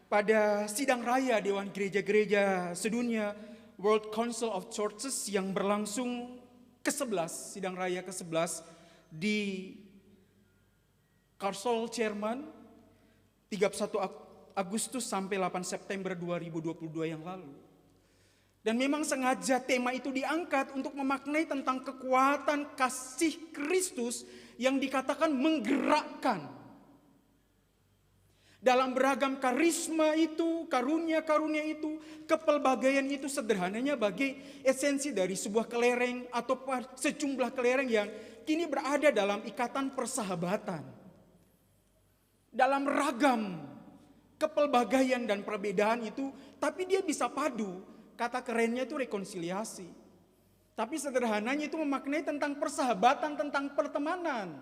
pada sidang raya Dewan Gereja-Gereja Sedunia World Council of Churches yang berlangsung ke-11, sidang raya ke-11 di Karsel, Jerman, 31 Agustus sampai 8 September 2022 yang lalu. Dan memang sengaja tema itu diangkat untuk memaknai tentang kekuatan kasih Kristus yang dikatakan menggerakkan. Dalam beragam karisma itu, karunia-karunia itu, kepelbagaian itu sederhananya bagai esensi dari sebuah kelereng atau sejumlah kelereng yang kini berada dalam ikatan persahabatan. Dalam ragam kepelbagaian dan perbedaan itu, tapi dia bisa padu. Kata kerennya itu rekonsiliasi. Tapi sederhananya itu memaknai tentang persahabatan, tentang pertemanan.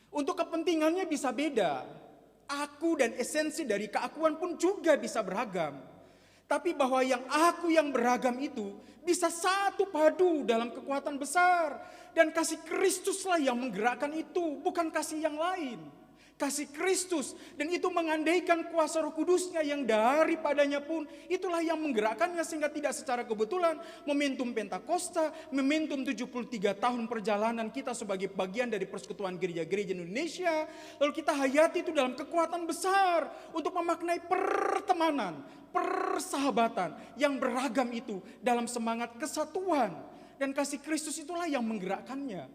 Untuk kepentingannya bisa beda. Aku dan esensi dari keakuan pun juga bisa beragam. Tapi bahwa yang aku yang beragam itu bisa satu padu dalam kekuatan besar. Dan kasih Kristuslah yang menggerakkan itu, bukan kasih yang lain. Kasih Kristus, dan itu mengandaikan kuasa Roh Kudusnya yang daripadanya pun itulah yang menggerakkannya, sehingga tidak secara kebetulan momentum Pentakosta, momentum 73 tahun perjalanan kita sebagai bagian dari Persekutuan Gereja-Gereja Indonesia, lalu kita hayati itu dalam kekuatan besar untuk memaknai pertemanan, persahabatan yang beragam itu dalam semangat kesatuan, dan kasih Kristus itulah yang menggerakkannya.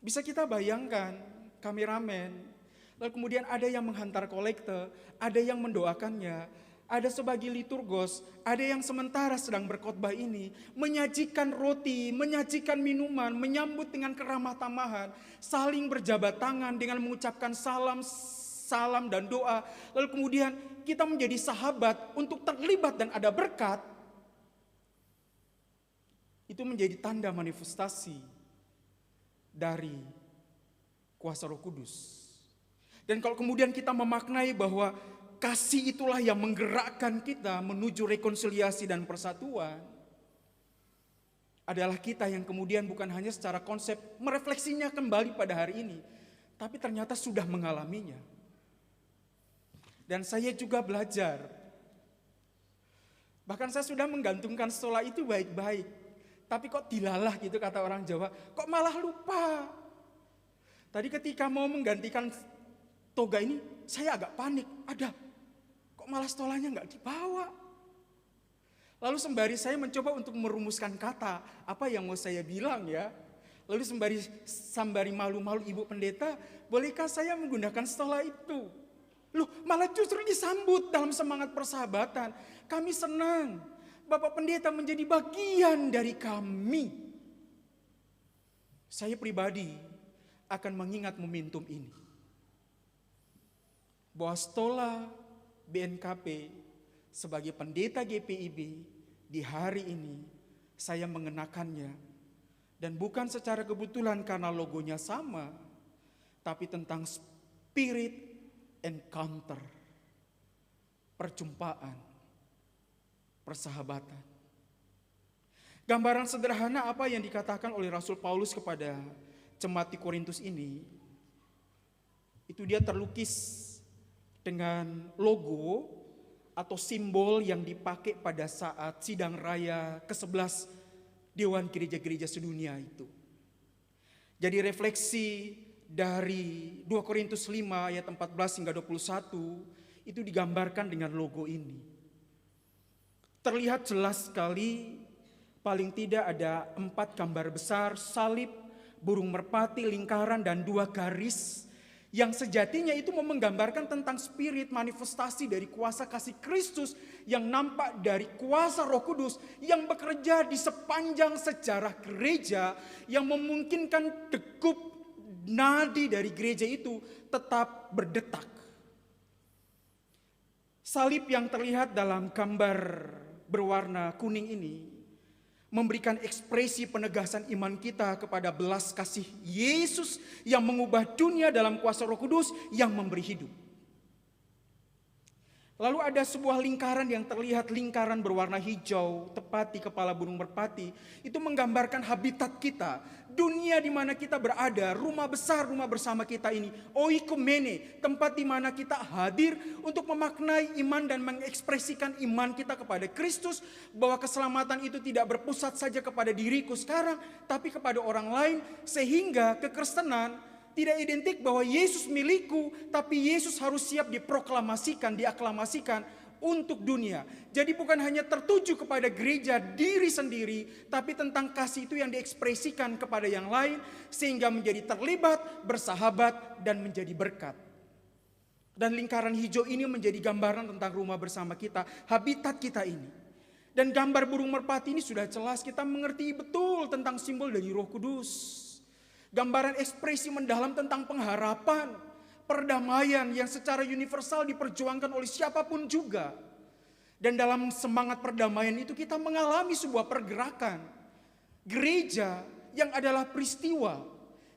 Bisa kita bayangkan kameramen, lalu kemudian ada yang menghantar kolekte, ada yang mendoakannya, ada sebagai liturgos, ada yang sementara sedang berkhotbah ini, menyajikan roti, menyajikan minuman, menyambut dengan keramah tamahan, saling berjabat tangan dengan mengucapkan salam dan doa, lalu kemudian kita menjadi sahabat untuk terlibat dan ada berkat, itu menjadi tanda manifestasi dari kuasa Roh Kudus. Dan kalau kemudian kita memaknai bahwa kasih itulah yang menggerakkan kita menuju rekonsiliasi dan persatuan, adalah kita yang kemudian bukan hanya secara konsep merefleksinya kembali pada hari ini, tapi ternyata sudah mengalaminya. Dan saya juga belajar, bahkan saya sudah menggantungkan stola itu baik-baik, tapi kok dilalah gitu kata orang Jawa, kok malah lupa. Tadi ketika mau menggantikan toga ini, saya agak panik. Ada, kok malah stolanya nggak dibawa? Lalu sembari saya mencoba untuk merumuskan kata, apa yang mau saya bilang ya? Lalu sembari malu-malu Ibu Pendeta, bolehkah saya menggunakan stola itu? Loh, malah justru disambut dalam semangat persahabatan. Kami senang Bapak Pendeta menjadi bagian dari kami. Saya pribadi akan mengingat momentum ini. Bahwa Stola BNKP sebagai pendeta GPIB di hari ini saya mengenakannya. Dan bukan secara kebetulan karena logonya sama, tapi tentang spirit encounter, perjumpaan, persahabatan. Gambaran sederhana apa yang dikatakan oleh Rasul Paulus kepada jemaat di Korintus ini, itu dia terlukis dengan logo atau simbol yang dipakai pada saat sidang raya ke-11 Dewan Gereja-Gereja Sedunia itu. Jadi refleksi dari 2 Korintus 5 ayat 14 hingga 21 itu digambarkan dengan logo ini. Terlihat jelas sekali, paling tidak ada 4 gambar besar, salib, burung merpati, lingkaran, dan 2 garis yang sejatinya itu menggambarkan tentang spirit manifestasi dari kuasa kasih Kristus yang nampak dari kuasa Roh Kudus yang bekerja di sepanjang sejarah gereja yang memungkinkan degup nadi dari gereja itu tetap berdetak. Salib yang terlihat dalam gambar berwarna kuning ini memberikan ekspresi penegasan iman kita kepada belas kasih Yesus yang mengubah dunia dalam kuasa Roh Kudus yang memberi hidup. Lalu ada sebuah lingkaran yang terlihat, lingkaran berwarna hijau tepat di kepala burung merpati. Itu menggambarkan habitat kita, dunia di mana kita berada, rumah besar, rumah bersama kita ini, oikumene, tempat di mana kita hadir untuk memaknai iman dan mengekspresikan iman kita kepada Kristus, bahwa keselamatan itu tidak berpusat saja kepada diriku sekarang, tapi kepada orang lain, sehingga kekristenan tidak identik bahwa Yesus milikku, tapi Yesus harus siap diproklamasikan, diaklamasikan untuk dunia. Jadi bukan hanya tertuju kepada gereja diri sendiri, tapi tentang kasih itu yang diekspresikan kepada yang lain, sehingga menjadi terlibat, bersahabat, dan menjadi berkat. Dan lingkaran hijau ini menjadi gambaran tentang rumah bersama kita, habitat kita ini. Dan gambar burung merpati ini sudah jelas kita mengerti betul tentang simbol dari Roh Kudus. Gambaran ekspresi mendalam tentang pengharapan, perdamaian yang secara universal diperjuangkan oleh siapapun juga. Dan dalam semangat perdamaian itu kita mengalami sebuah pergerakan. Gereja yang adalah peristiwa,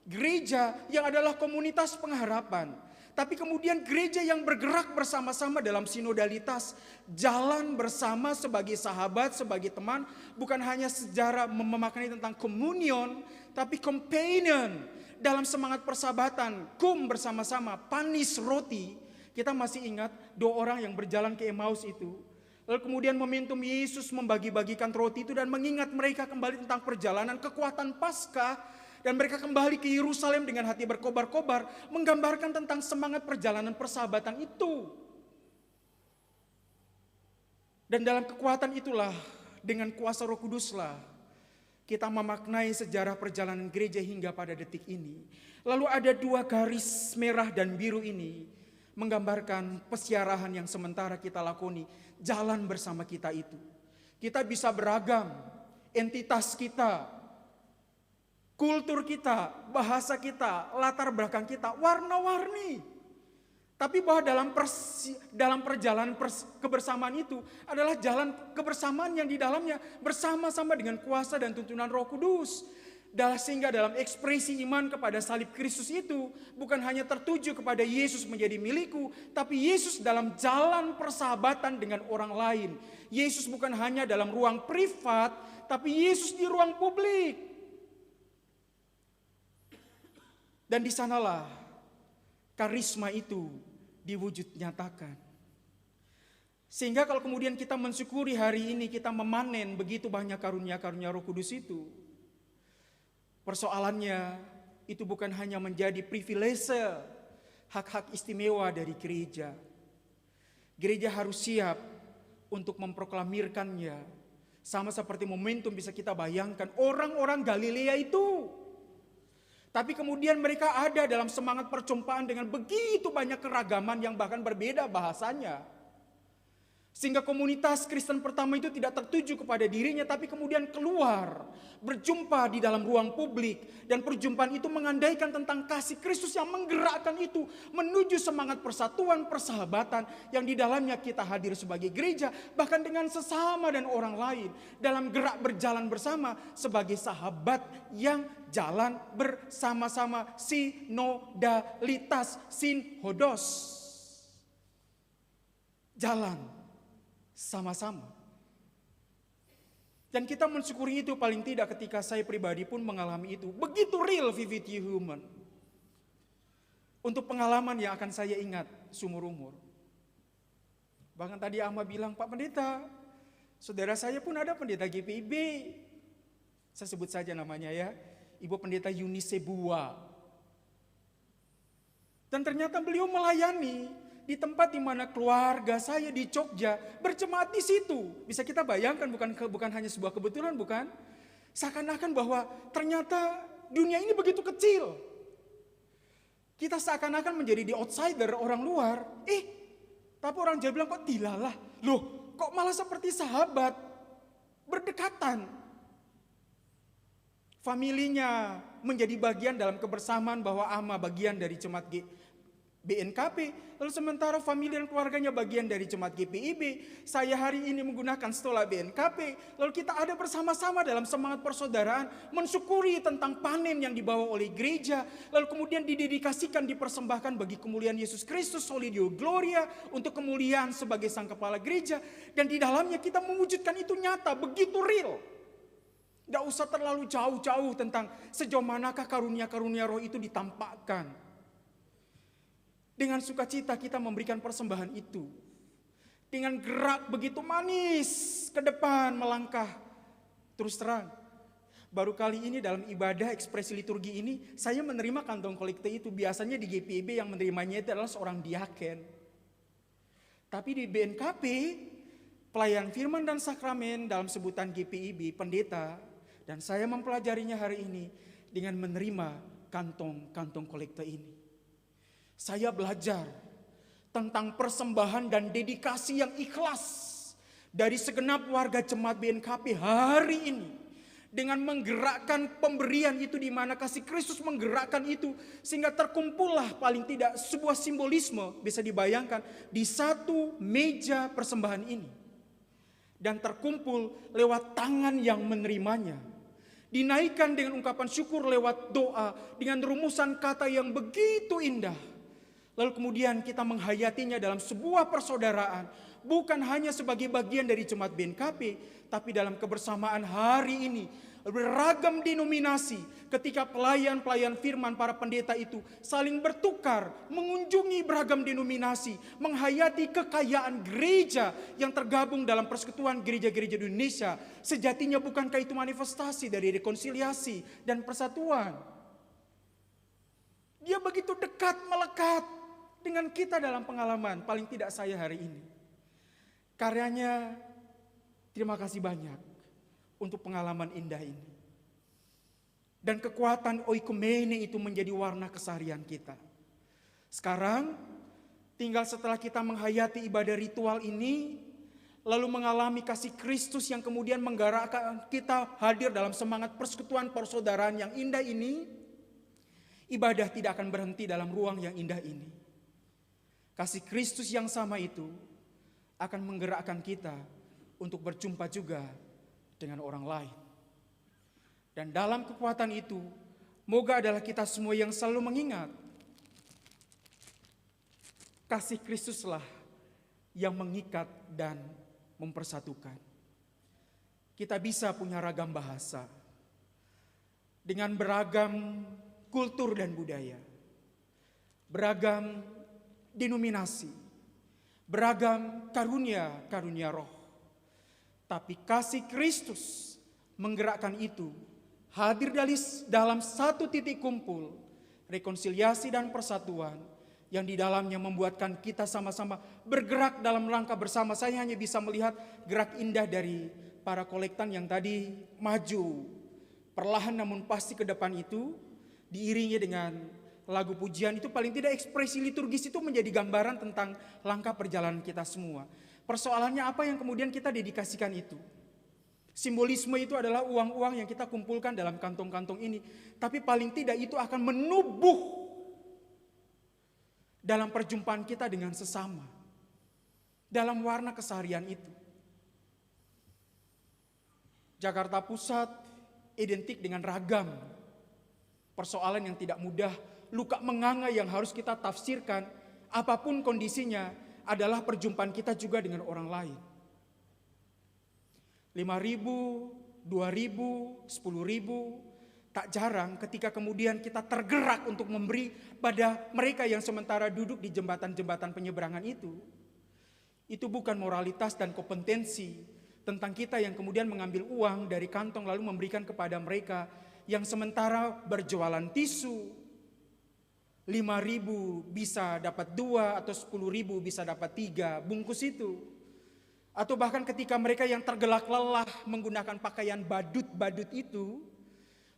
gereja yang adalah komunitas pengharapan. Tapi kemudian gereja yang bergerak bersama-sama dalam sinodalitas, jalan bersama sebagai sahabat, sebagai teman, bukan hanya sejarah memaknai tentang komunion, tapi companion dalam semangat persahabatan, bersama-sama, panis roti. Kita masih ingat 2 orang yang berjalan ke Emmaus itu. Lalu kemudian momentum Yesus membagi-bagikan roti itu dan mengingat mereka kembali tentang perjalanan kekuatan Paskah. Dan mereka kembali ke Yerusalem dengan hati berkobar-kobar, menggambarkan tentang semangat perjalanan persahabatan itu. Dan dalam kekuatan itulah, dengan kuasa Roh Kuduslah, kita memaknai sejarah perjalanan gereja hingga pada detik ini. Lalu ada 2 garis merah dan biru ini, menggambarkan pesiarahan yang sementara kita lakoni, jalan bersama kita itu. Kita bisa beragam, entitas kita, kultur kita, bahasa kita, latar belakang kita, warna-warni. Tapi bahwa dalam perjalanan kebersamaan itu adalah jalan kebersamaan yang di dalamnya bersama-sama dengan kuasa dan tuntunan Roh Kudus. Sehingga dalam ekspresi iman kepada salib Kristus itu bukan hanya tertuju kepada Yesus menjadi milikku, tapi Yesus dalam jalan persahabatan dengan orang lain. Yesus bukan hanya dalam ruang privat, tapi Yesus di ruang publik. Dan di sanalah karisma itu diwujud nyatakan. Sehingga kalau kemudian kita mensyukuri hari ini kita memanen begitu banyak karunia-karunia Roh Kudus itu. Persoalannya itu bukan hanya menjadi privilese, hak-hak istimewa dari gereja. Gereja harus siap untuk memproklamirkannya. Sama seperti momentum bisa kita bayangkan orang-orang Galilea itu. Tapi kemudian mereka ada dalam semangat perjumpaan dengan begitu banyak keragaman yang bahkan berbeda bahasanya. Sehingga komunitas Kristen pertama itu tidak tertuju kepada dirinya, tapi kemudian keluar, berjumpa di dalam ruang publik. Dan perjumpaan itu mengandaikan tentang kasih Kristus yang menggerakkan itu menuju semangat persatuan, persahabatan yang di dalamnya kita hadir sebagai gereja, bahkan dengan sesama dan orang lain. Dalam gerak berjalan bersama sebagai sahabat yang jalan bersama-sama, sinodalitas, sinhodos. Jalan sama-sama. Dan kita mensyukuri itu paling tidak ketika saya pribadi pun mengalami itu. Begitu real vivid human. Untuk pengalaman yang akan saya ingat seumur umur. Bahkan tadi Ama bilang, Pak Pendeta, saudara saya pun ada pendeta GPIB. Saya sebut saja namanya ya. Ibu Pendeta Eunice Bua. Dan ternyata beliau melayani di tempat di mana keluarga saya di Jogja berjemaat di situ. Bisa kita bayangkan, bukan hanya sebuah kebetulan, bukan? Seakan-akan bahwa ternyata dunia ini begitu kecil. Kita seakan-akan menjadi the outsider, orang luar. Tapi orang Jawa bilang, kok dilalah? Loh, kok malah seperti sahabat, berdekatan. Familinya menjadi bagian dalam kebersamaan bahwa Ama bagian dari jemaat BNKP, lalu sementara famili dan keluarganya bagian dari jemaat GPIB. Saya hari ini menggunakan stola BNKP, lalu kita ada bersama-sama dalam semangat persaudaraan, mensyukuri tentang panen yang dibawa oleh gereja, lalu kemudian didedikasikan, dipersembahkan bagi kemuliaan Yesus Kristus, Soli Deo Gloria, untuk kemuliaan sebagai sang kepala gereja, dan di dalamnya kita mewujudkan itu nyata, begitu real. Tidak usah terlalu jauh-jauh tentang sejauh manakah karunia-karunia roh itu ditampakkan. Dengan sukacita kita memberikan persembahan itu. Dengan gerak begitu manis ke depan melangkah. Terus terang, baru kali ini dalam ibadah ekspresi liturgi ini, saya menerima kantong kolekte itu. Biasanya di GPIB yang menerimanya itu adalah seorang diaken. Tapi di BNKP, pelayan firman dan sakramen dalam sebutan GPIB, pendeta, dan saya mempelajarinya hari ini dengan menerima kantong kolekte ini. Saya belajar tentang persembahan dan dedikasi yang ikhlas dari segenap warga jemaat BNKP hari ini. Dengan menggerakkan pemberian itu di mana kasih Kristus menggerakkan itu. Sehingga terkumpullah paling tidak sebuah simbolisme bisa dibayangkan di satu meja persembahan ini. Dan terkumpul lewat tangan yang menerimanya. Dinaikkan dengan ungkapan syukur lewat doa dengan rumusan kata yang begitu indah. Lalu kemudian kita menghayatinya dalam sebuah persaudaraan. Bukan hanya sebagai bagian dari jemaat BNKP. Tapi dalam kebersamaan hari ini. Beragam denominasi. Ketika pelayan-pelayan firman para pendeta itu saling bertukar. Mengunjungi beragam denominasi. Menghayati kekayaan gereja yang tergabung dalam persekutuan gereja-gereja di Indonesia. Sejatinya bukankah itu manifestasi dari rekonsiliasi dan persatuan? Dia begitu dekat, melekat dengan kita dalam pengalaman, paling tidak saya hari ini. Karyanya, terima kasih banyak untuk pengalaman indah ini. Dan kekuatan oikumene itu menjadi warna keseharian kita. Sekarang, tinggal setelah kita menghayati ibadah ritual ini, lalu mengalami kasih Kristus yang kemudian menggerakkan kita hadir dalam semangat persekutuan persaudaraan yang indah ini, ibadah tidak akan berhenti dalam ruang yang indah ini. Kasih Kristus yang sama itu akan menggerakkan kita untuk berjumpa juga dengan orang lain. Dan dalam kekuatan itu, moga adalah kita semua yang selalu mengingat kasih Kristuslah yang mengikat dan mempersatukan. Kita bisa punya ragam bahasa dengan beragam kultur dan budaya, beragam denominasi, beragam karunia roh. Tapi kasih Kristus menggerakkan itu hadir dalam satu titik kumpul, rekonsiliasi dan persatuan yang di dalamnya membuatkan kita sama-sama bergerak dalam langkah bersama. Saya hanya bisa melihat gerak indah dari para kolektan yang tadi maju perlahan namun pasti ke depan itu. diiringi dengan lagu pujian, itu paling tidak ekspresi liturgis itu menjadi gambaran tentang langkah perjalanan kita semua. Persoalannya apa yang kemudian kita dedikasikan itu? Simbolisme itu adalah uang-uang yang kita kumpulkan dalam kantong-kantong ini. Tapi paling tidak itu akan menubuh dalam perjumpaan kita dengan sesama. Dalam warna keseharian itu. Jakarta Pusat identik dengan ragam. Persoalan yang tidak mudah, luka menganga yang harus kita tafsirkan, apapun kondisinya adalah perjumpaan kita juga dengan orang lain. 5.000, 2.000, 10.000, tak jarang ketika kemudian kita tergerak untuk memberi pada mereka yang sementara duduk di jembatan-jembatan penyeberangan itu bukan moralitas dan kompetensi tentang kita yang kemudian mengambil uang dari kantong lalu memberikan kepada mereka yang sementara berjualan tisu. 5.000 bisa dapat 2 atau 10.000 bisa dapat 3 bungkus itu. Atau bahkan ketika mereka yang tergelak lelah menggunakan pakaian badut-badut itu,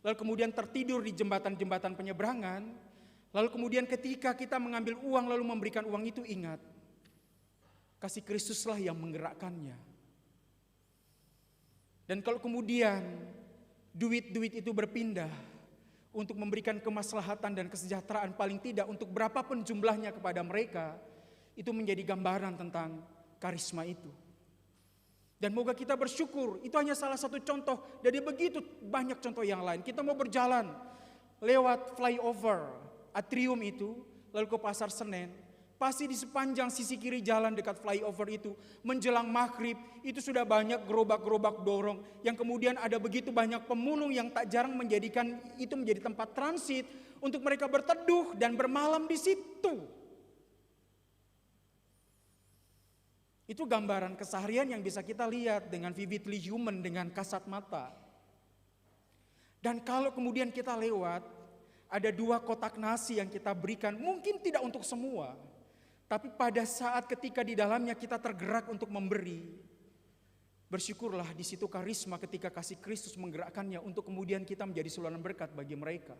lalu kemudian tertidur di jembatan-jembatan penyeberangan, lalu kemudian ketika kita mengambil uang lalu memberikan uang itu, ingat, kasih Kristuslah yang menggerakkannya. Dan kalau kemudian duit-duit itu berpindah untuk memberikan kemaslahatan dan kesejahteraan paling tidak untuk berapapun jumlahnya kepada mereka, itu menjadi gambaran tentang karisma itu. Dan moga kita bersyukur, itu hanya salah satu contoh dari begitu banyak contoh yang lain. Kita mau berjalan lewat flyover atrium itu, lalu ke Pasar Senen, pasti di sepanjang sisi kiri jalan dekat flyover itu, menjelang maghrib, itu sudah banyak gerobak-gerobak dorong, yang kemudian ada begitu banyak pemulung yang tak jarang menjadikan itu menjadi tempat transit, untuk mereka berteduh dan bermalam di situ. Itu gambaran keseharian yang bisa kita lihat dengan vividly human, dengan kasat mata. Dan kalau kemudian kita lewat, ada 2 kotak nasi yang kita berikan, mungkin tidak untuk semua. Tapi pada saat ketika di dalamnya kita tergerak untuk memberi, bersyukurlah di situ karisma ketika kasih Kristus menggerakkannya untuk kemudian kita menjadi saluran berkat bagi mereka.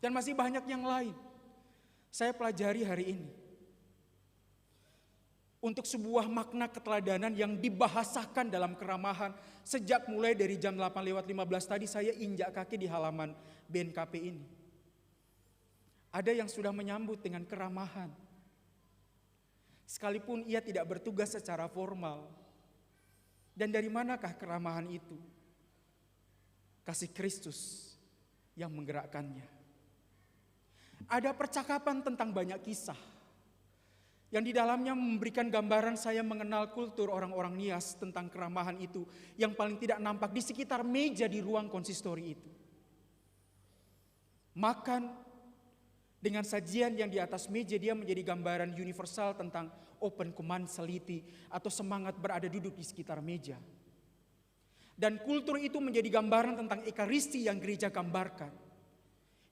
Dan masih banyak yang lain. Saya pelajari hari ini. Untuk sebuah makna keteladanan yang dibahasakan dalam keramahan. Sejak mulai dari jam 8:15 tadi saya injak kaki di halaman BNKP ini. Ada yang sudah menyambut dengan keramahan. Sekalipun ia tidak bertugas secara formal. Dan dari manakah keramahan itu? Kasih Kristus yang menggerakkannya. Ada percakapan tentang banyak kisah. Yang di dalamnya memberikan gambaran saya mengenal kultur orang-orang Nias tentang keramahan itu. Yang paling tidak nampak di sekitar meja di ruang konsistori itu. Makan dengan sajian yang di atas meja, dia menjadi gambaran universal tentang open commensality atau semangat berada duduk di sekitar meja. Dan kultur itu menjadi gambaran tentang ekaristi yang gereja gambarkan.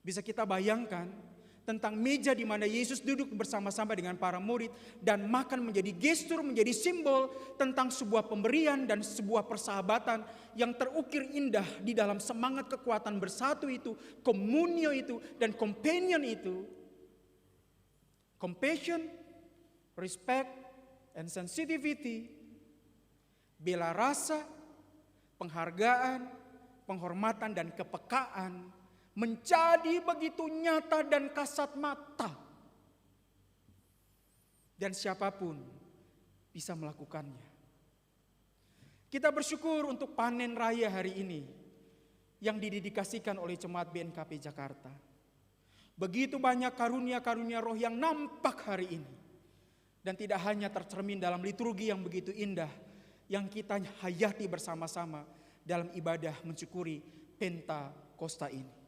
Bisa kita bayangkan tentang meja di mana Yesus duduk bersama-sama dengan para murid dan makan menjadi gestur, menjadi simbol tentang sebuah pemberian dan sebuah persahabatan yang terukir indah di dalam semangat kekuatan bersatu itu, komunio itu, dan companion itu. Compassion, respect, and sensitivity, bela rasa, penghargaan, penghormatan, dan kepekaan menjadi begitu nyata dan kasat mata. Dan siapapun bisa melakukannya. Kita bersyukur untuk panen raya hari ini yang didedikasikan oleh Jemaat BNKP Jakarta. Begitu banyak karunia-karunia roh yang nampak hari ini. Dan tidak hanya tercermin dalam liturgi yang begitu indah yang kita hayati bersama-sama dalam ibadah mensyukuri Pentakosta ini.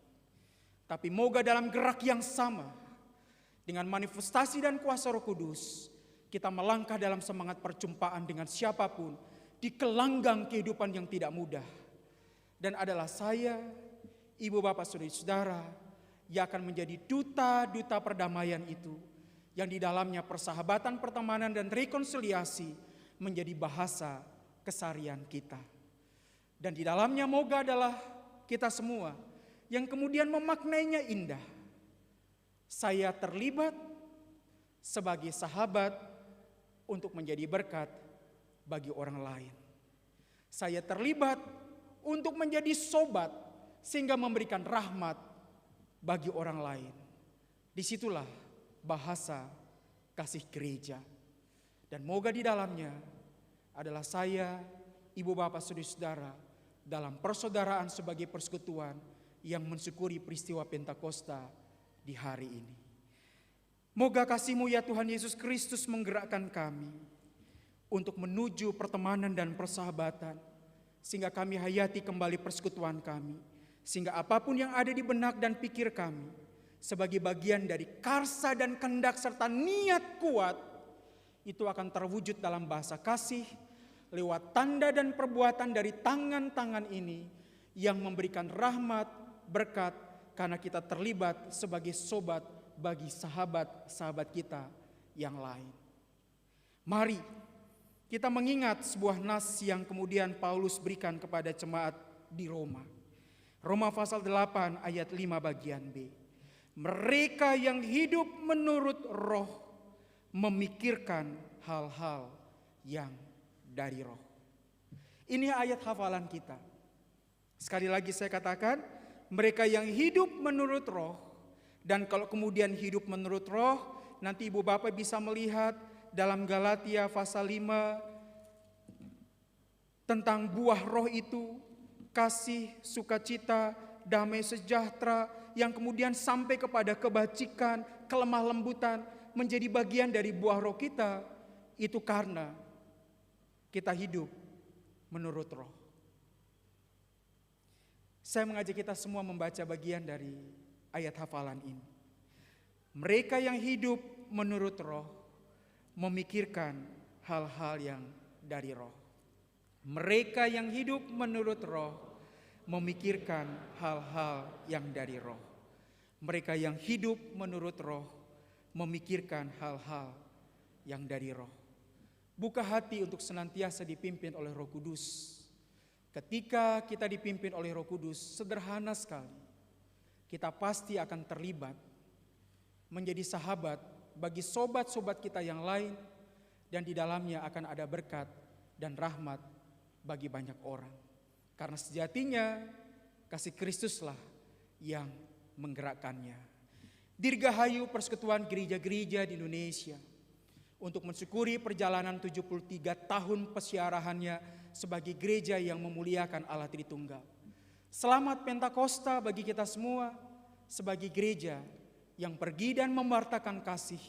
Tapi moga dalam gerak yang sama, dengan manifestasi dan kuasa Roh Kudus, kita melangkah dalam semangat perjumpaan dengan siapapun di gelanggang kehidupan yang tidak mudah. Dan adalah saya, ibu bapak saudara-saudara, yang akan menjadi duta-duta perdamaian itu, yang di dalamnya persahabatan, pertemanan, dan rekonsiliasi menjadi bahasa keseharian kita. Dan di dalamnya moga adalah kita semua yang kemudian memaknainya indah. Saya terlibat sebagai sahabat untuk menjadi berkat bagi orang lain. Saya terlibat untuk menjadi sobat sehingga memberikan rahmat bagi orang lain. Disitulah bahasa kasih gereja. Dan moga di dalamnya adalah saya, ibu bapak saudara-saudara, dalam persaudaraan sebagai persekutuan yang mensyukuri peristiwa Pentakosta di hari ini. Moga kasih-Mu ya Tuhan Yesus Kristus menggerakkan kami untuk menuju pertemanan dan persahabatan, sehingga kami hayati kembali persekutuan kami, sehingga apapun yang ada di benak dan pikir kami sebagai bagian dari karsa dan kehendak serta niat kuat, itu akan terwujud dalam bahasa kasih lewat tanda dan perbuatan dari tangan-tangan ini yang memberikan rahmat, berkat, karena kita terlibat sebagai sobat bagi sahabat-sahabat kita yang lain. Mari kita mengingat sebuah nas yang kemudian Paulus berikan kepada jemaat di Roma. Roma pasal 8 ayat 5 bagian B. Mereka yang hidup menurut roh memikirkan hal-hal yang dari roh. Ini ayat hafalan kita. Sekali lagi saya katakan, mereka yang hidup menurut roh. Dan kalau kemudian hidup menurut roh, nanti ibu bapak bisa melihat dalam Galatia pasal 5 tentang buah roh itu, kasih, sukacita, damai sejahtera, yang kemudian sampai kepada kebajikan, kelemah lembutan, menjadi bagian dari buah roh kita. Itu karena kita hidup menurut roh. Saya mengajak kita semua membaca bagian dari ayat hafalan ini. Mereka yang hidup menurut roh memikirkan hal-hal yang dari roh. Mereka yang hidup menurut roh memikirkan hal-hal yang dari roh. Mereka yang hidup menurut roh memikirkan hal-hal yang dari roh. Buka hati untuk senantiasa dipimpin oleh Roh Kudus. Ketika kita dipimpin oleh Roh Kudus, sederhana sekali. Kita pasti akan terlibat menjadi sahabat bagi sobat-sobat kita yang lain, dan di dalamnya akan ada berkat dan rahmat bagi banyak orang. Karena sejatinya kasih Kristuslah yang menggerakkannya. Dirgahayu persekutuan gereja-gereja di Indonesia untuk mensyukuri perjalanan 73 tahun pesiarahannya sebagai gereja yang memuliakan Allah Tritunggal. Selamat Pentakosta bagi kita semua sebagai gereja yang pergi dan mewartakan kasih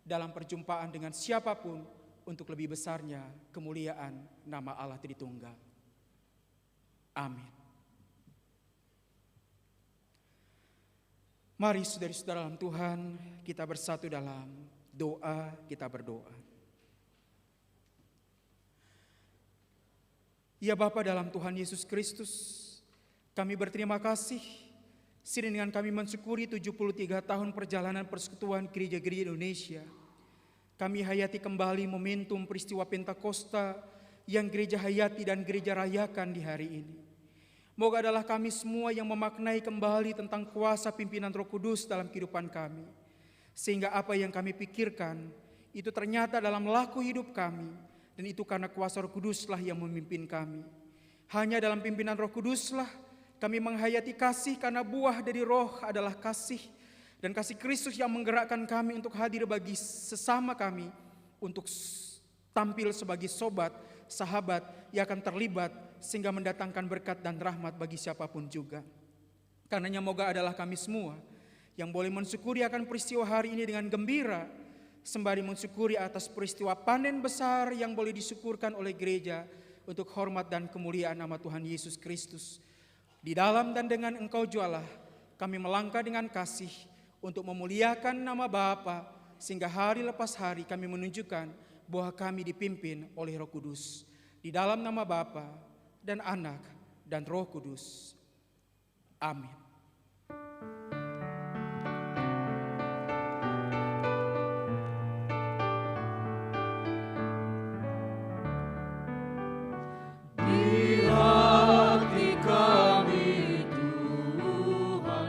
dalam perjumpaan dengan siapapun untuk lebih besarnya kemuliaan nama Allah Tritunggal. Amin. Mari saudara-saudara dalam Tuhan, kita bersatu dalam doa, kita berdoa. Ya Bapa dalam Tuhan Yesus Kristus, kami berterima kasih seiring dengan kami mensyukuri 73 tahun perjalanan persekutuan gereja-gereja Indonesia. Kami hayati kembali momentum peristiwa Pentakosta yang gereja hayati dan gereja rayakan di hari ini. Moga adalah kami semua yang memaknai kembali tentang kuasa pimpinan Roh Kudus dalam kehidupan kami. Sehingga apa yang kami pikirkan itu ternyata dalam laku hidup kami, dan itu karena kuasa Roh Kuduslah yang memimpin kami. Hanya dalam pimpinan Roh Kuduslah kami menghayati kasih, karena buah dari roh adalah kasih. Dan kasih Kristus yang menggerakkan kami untuk hadir bagi sesama kami, untuk tampil sebagai sobat, sahabat yang akan terlibat sehingga mendatangkan berkat dan rahmat bagi siapapun juga. Karenanya moga adalah kami semua yang boleh mensyukuri akan peristiwa hari ini dengan gembira, sembari mensyukuri atas peristiwa panen besar yang boleh disyukurkan oleh gereja untuk hormat dan kemuliaan nama Tuhan Yesus Kristus. Di dalam dan dengan Engkau jualah kami melangkah dengan kasih untuk memuliakan nama Bapa, sehingga hari lepas hari kami menunjukkan bahwa kami dipimpin oleh Roh Kudus. Di dalam nama Bapa dan Anak dan Roh Kudus. Amin. Di hati kami Tuhan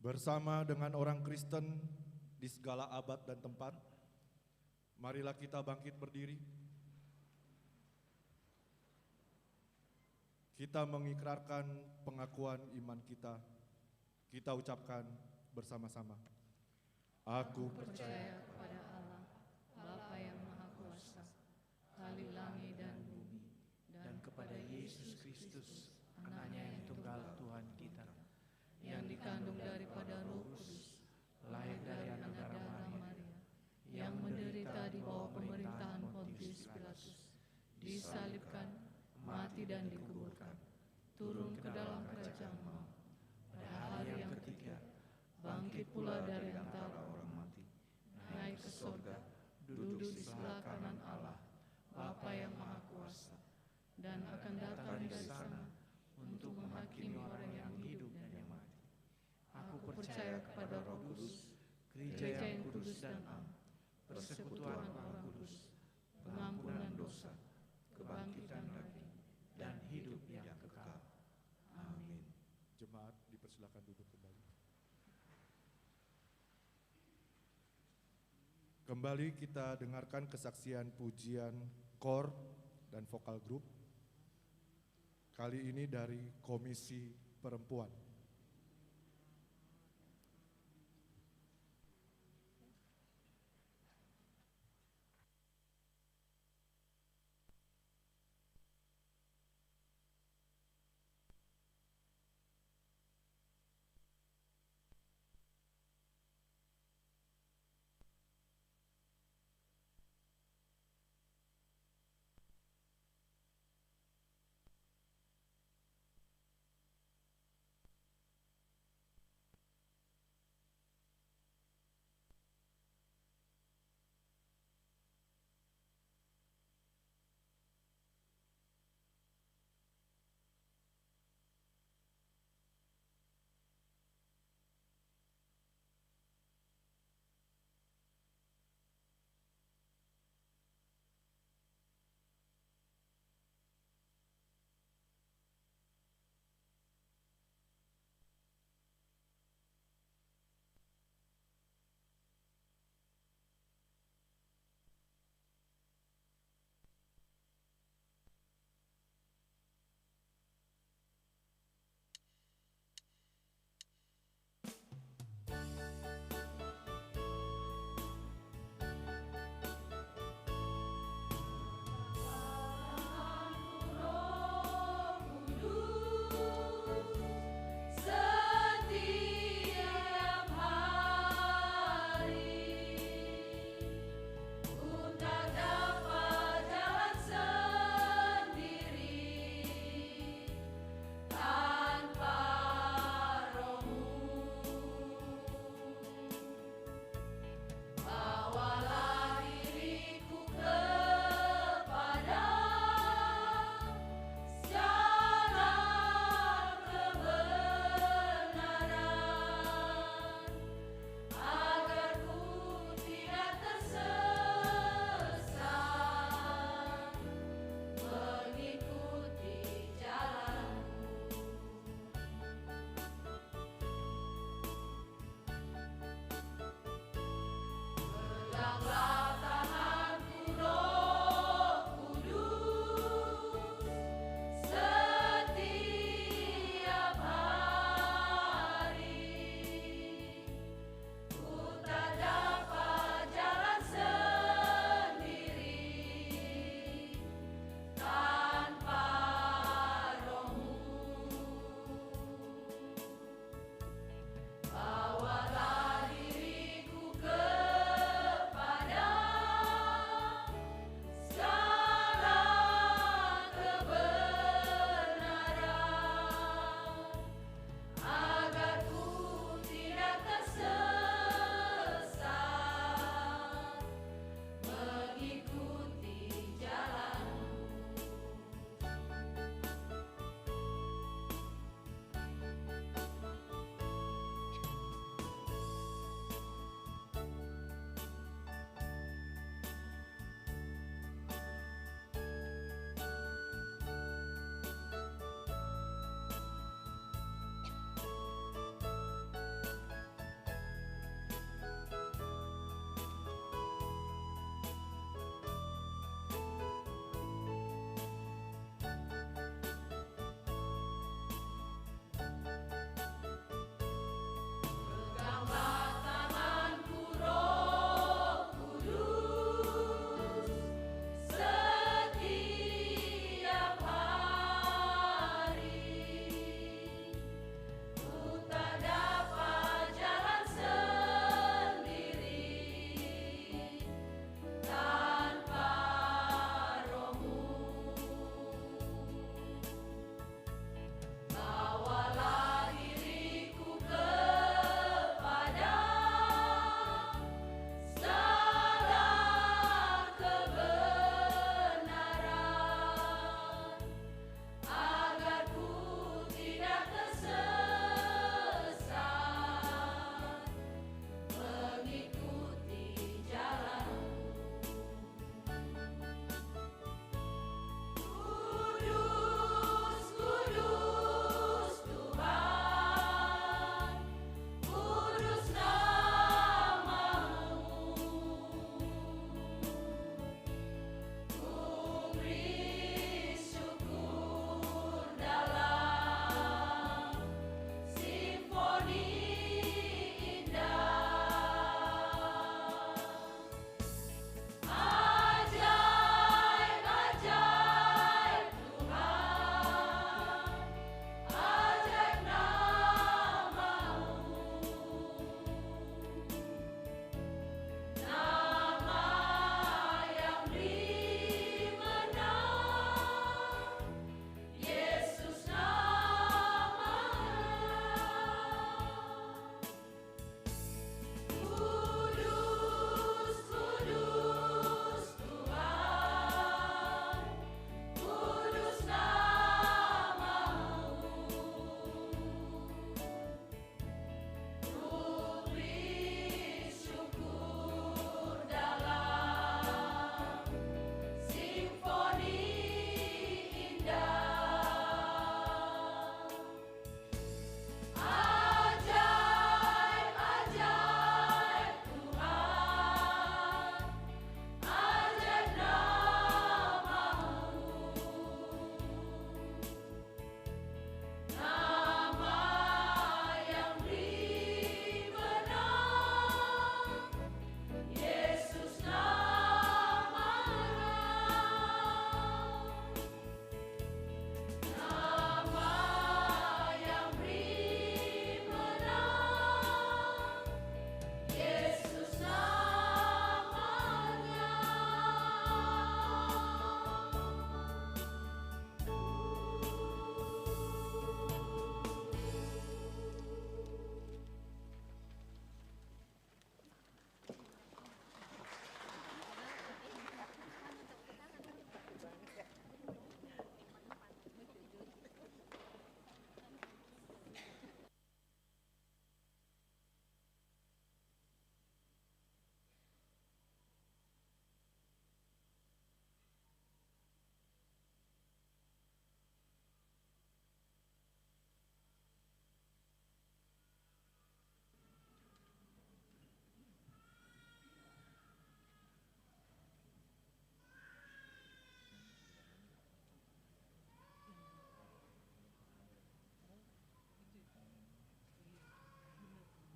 Bersama dengan orang Kristen di segala abad dan tempat, marilah kita bangkit berdiri. Kita mengikrarkan pengakuan iman kita. Kita ucapkan bersama-sama. Aku Percaya kepada Allah, Bapa yang Maha Kuasa, Khalik langit dan bumi, dan kepada Yesus Kristus, anaknya yang tunggal Tuhan kita, yang dikandung daripada Roh Kudus, lahir dari anak darah Maria, yang menderita di bawah pemerintahan Pontius Pilatus, disalibkan, mati dan dikuburkan, turun ke dalam kerajaan maut, pada hari yang ketiga, bangkit pula dari antara orang mati, naik ke surga, duduk di sebelah kanan Allah, Bapa yang Maha Kuasa, dan akan datang dari sana untuk menghakimi orang yang hidup dan yang mati. Aku percaya kepada Roh Kudus, gereja yang kudus dan am, persekutuan orang kudus, pengampunan dosa, kebangkitan daging, dan hidup yang kekal. Amin. Jemaat dipersilakan duduk kembali. Kembali kita dengarkan kesaksian pujian KOR dan vokal grup. Kali ini dari Komisi Perempuan.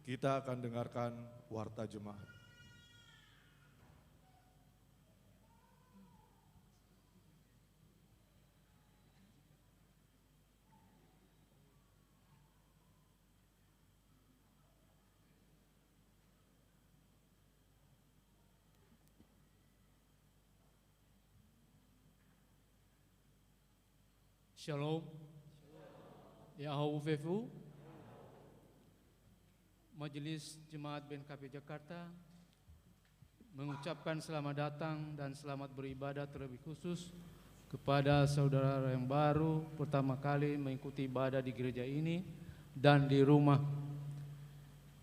Kita akan dengarkan warta jemaat. Shalom. Yahuvefu. Majelis Jemaat BNKP Jakarta mengucapkan selamat datang dan selamat beribadah terlebih khusus kepada saudara yang baru pertama kali mengikuti ibadah di gereja ini dan di rumah.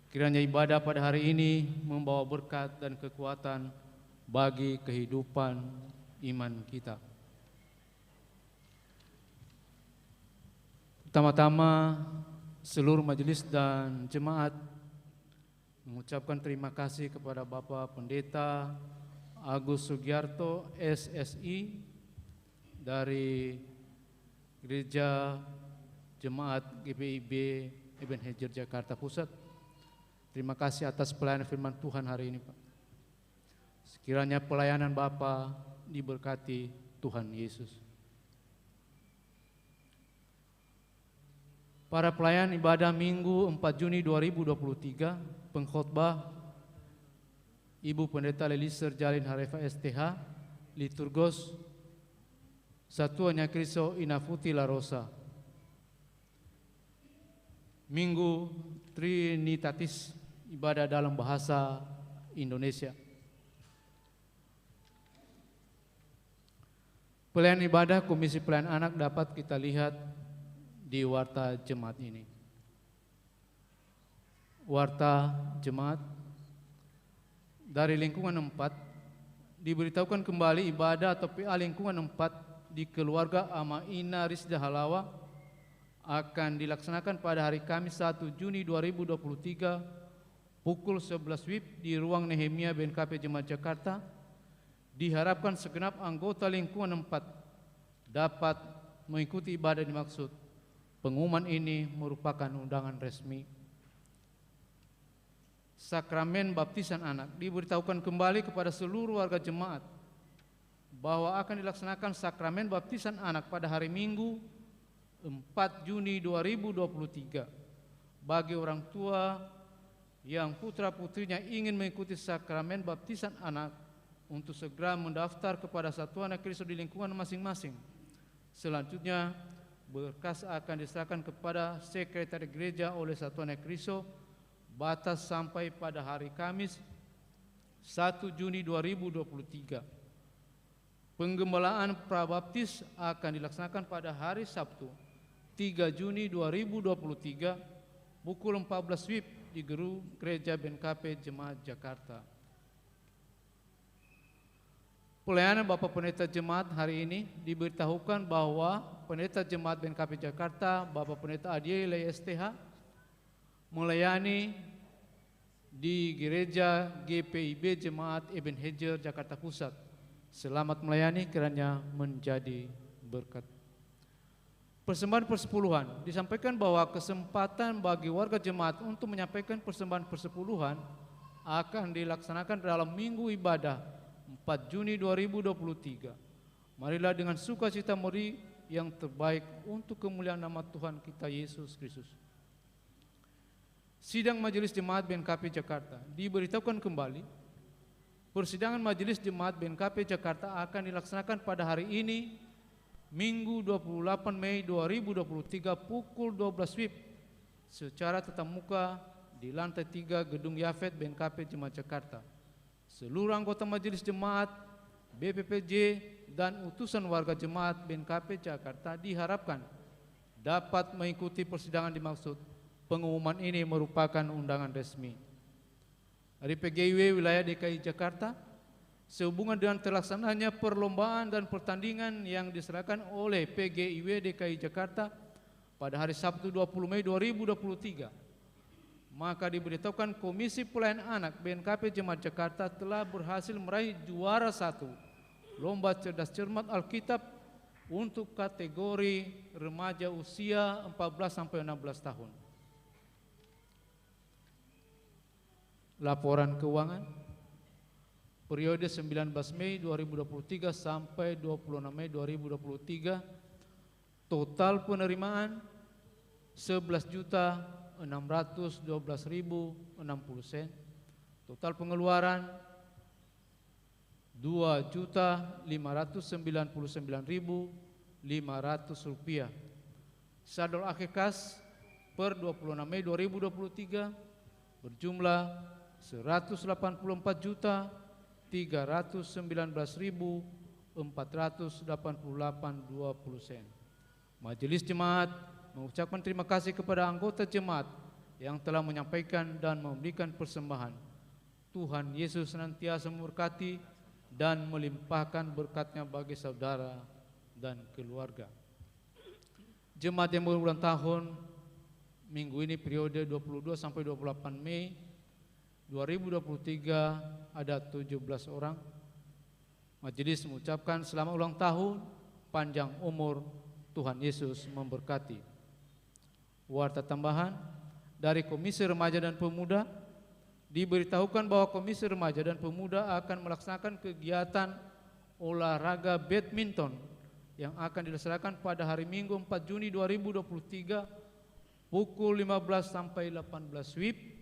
Kiranya ibadah pada hari ini membawa berkat dan kekuatan bagi kehidupan iman kita. Pertama-tama seluruh majelis dan jemaat mengucapkan terima kasih kepada Bapak Pendeta Agus Sugiarto SSI dari Gereja Jemaat GPIB Ebenezer Jakarta Pusat. Terima kasih atas pelayanan firman Tuhan hari ini, Pak. Sekiranya pelayanan Bapak diberkati Tuhan Yesus. Para pelayan ibadah Minggu 4 Juni 2023, pengkhotbah Ibu Pendeta Lelisir Jalin Harefa STH, liturgos Satuannya Kristo Inafuti La Rosa. Minggu Trinitatis, ibadah dalam bahasa Indonesia. Pelayan ibadah Komisi Pelayan Anak dapat kita lihat di warta jemaat ini. Warta jemaat dari lingkungan 4 diberitahukan kembali ibadah atau PA lingkungan 4 di keluarga Ama Ina Rizda Halawa akan dilaksanakan pada hari Kamis 1 Juni 2023 pukul 11 WIB di ruang Nehemia BNKP Jemaat Jakarta. Diharapkan segenap anggota lingkungan 4 dapat mengikuti ibadah dimaksud. Pengumuman ini merupakan undangan resmi. Sakramen baptisan anak diberitahukan kembali kepada seluruh warga jemaat bahwa akan dilaksanakan sakramen baptisan anak pada hari Minggu 4 Juni 2023 bagi orang tua yang putra-putrinya ingin mengikuti sakramen baptisan anak untuk segera mendaftar kepada Satuan Kristus di lingkungan masing-masing. Selanjutnya berkas akan diserahkan kepada Sekretariat Gereja oleh Satuan Kristus. Batas sampai pada hari Kamis 1 Juni 2023. Penggembalaan prabaptis akan dilaksanakan pada hari Sabtu 3 Juni 2023 pukul 14 WIB di gedung Gereja BNKP Jemaat Jakarta. Pelayanan Bapak Pendeta Jemaat hari ini diberitahukan bahwa Pendeta Jemaat BNKP Jakarta Bapak Pendeta Adiele STH melayani di Gereja GPIB Jemaat Ebenezer Jakarta Pusat. Selamat melayani, kiranya menjadi berkat. Persembahan persepuluhan disampaikan bahwa kesempatan bagi warga jemaat untuk menyampaikan persembahan persepuluhan akan dilaksanakan dalam minggu ibadah 4 Juni 2023. Marilah dengan sukacita memberi yang terbaik untuk kemuliaan nama Tuhan kita Yesus Kristus. Sidang Majelis Jemaat BNKP Jakarta diberitahukan kembali. Persidangan Majelis Jemaat BNKP Jakarta akan dilaksanakan pada hari ini Minggu 28 Mei 2023 pukul 12 WIB secara tatap muka di lantai 3 Gedung Yafet BNKP Jemaat Jakarta. Seluruh anggota Majelis Jemaat, BPPJ dan utusan warga jemaat BNKP Jakarta diharapkan dapat mengikuti persidangan dimaksud. Pengumuman ini merupakan undangan resmi dari PGIW wilayah DKI Jakarta sehubungan dengan terlaksananya perlombaan dan pertandingan yang diserahkan oleh PGIW DKI Jakarta pada hari Sabtu 20 Mei 2023. Maka diberitahukan Komisi Pelayanan Anak BNKP Jemaat Jakarta telah berhasil meraih juara 1 Lomba Cerdas Cermat Alkitab untuk kategori remaja usia 14 sampai 16 tahun. Laporan keuangan periode 19 Mei 2023 sampai 26 Mei 2023, total penerimaan 11.612.060 sen, total pengeluaran 2.599.500 rupiah. Saldo akhir kas per 26 Mei 2023 berjumlah 184.319.488,20 sen. Majelis Jemaat mengucapkan terima kasih kepada anggota jemaat yang telah menyampaikan dan memberikan persembahan. Tuhan Yesus senantiasa memberkati dan melimpahkan berkat-Nya bagi saudara dan keluarga. Jemaat yang berulang tahun minggu ini periode 22 sampai 28 Mei 2023 ada 17 orang. Majelis mengucapkan selamat ulang tahun, panjang umur, Tuhan Yesus memberkati. Warta tambahan dari Komisi Remaja dan Pemuda, diberitahukan bahwa Komisi Remaja dan Pemuda akan melaksanakan kegiatan olahraga badminton yang akan dilaksanakan pada hari Minggu 4 Juni 2023 pukul 15 sampai 18 WIB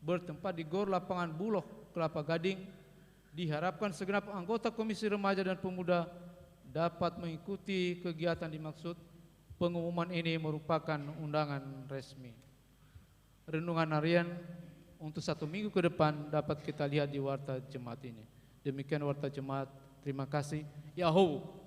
bertempat di GOR Lapangan Bulog, Kelapa Gading. Diharapkan segenap anggota Komisi Remaja dan Pemuda dapat mengikuti kegiatan dimaksud. Pengumuman ini merupakan undangan resmi. Renungan harian untuk 1 minggu ke depan dapat kita lihat di Warta Jemaat ini. Demikian Warta Jemaat, terima kasih. Yahoo.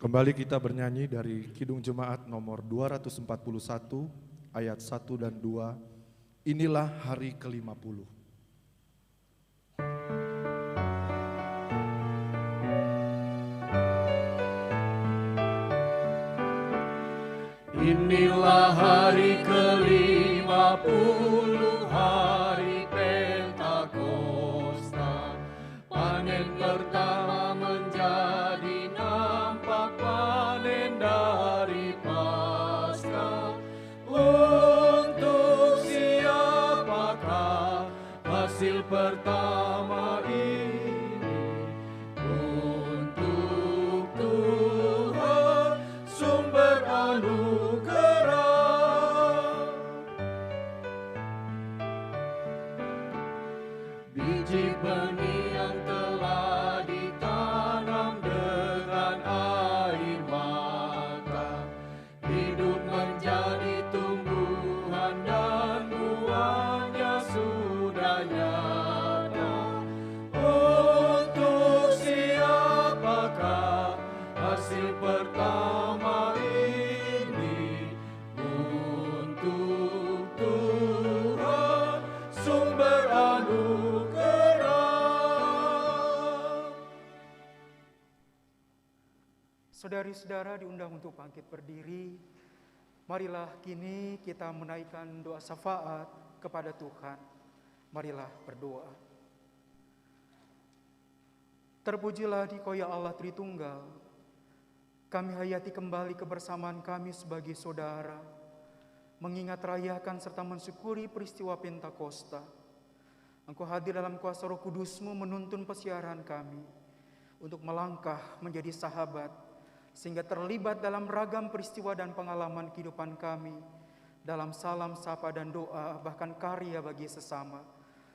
Kembali kita bernyanyi dari Kidung Jemaat nomor 241 ayat 1 dan 2. Inilah hari ke-50. Inilah hari ke-50, hari Pentakosta. Panen pertama menjadi nampak panen dari Paskah. Untuk siapakah hasil pertama ini? Untuk Tuhan sumber anugerah. Biji benih yang telah ditanam dengan air mata, hidup menjadi tumbuhan dan buahnya sudah nyata. Untuk siapakah hasil pertama ini? Untuk Tuhan sumber anugerah. Saudari-saudara diundang untuk bangkit berdiri. Marilah kini kita menaikkan doa syafaat kepada Tuhan. Marilah berdoa. Terpujilah Dikau ya Allah Tritunggal. Kami hayati kembali kebersamaan kami sebagai saudara, mengingat rayakan serta mensyukuri peristiwa Pentakosta. Engkau hadir dalam kuasa Roh Kudus-Mu menuntun pesiaran kami untuk melangkah menjadi sahabat, sehingga terlibat dalam ragam peristiwa dan pengalaman kehidupan kami, dalam salam, sapa, dan doa, bahkan karya bagi sesama,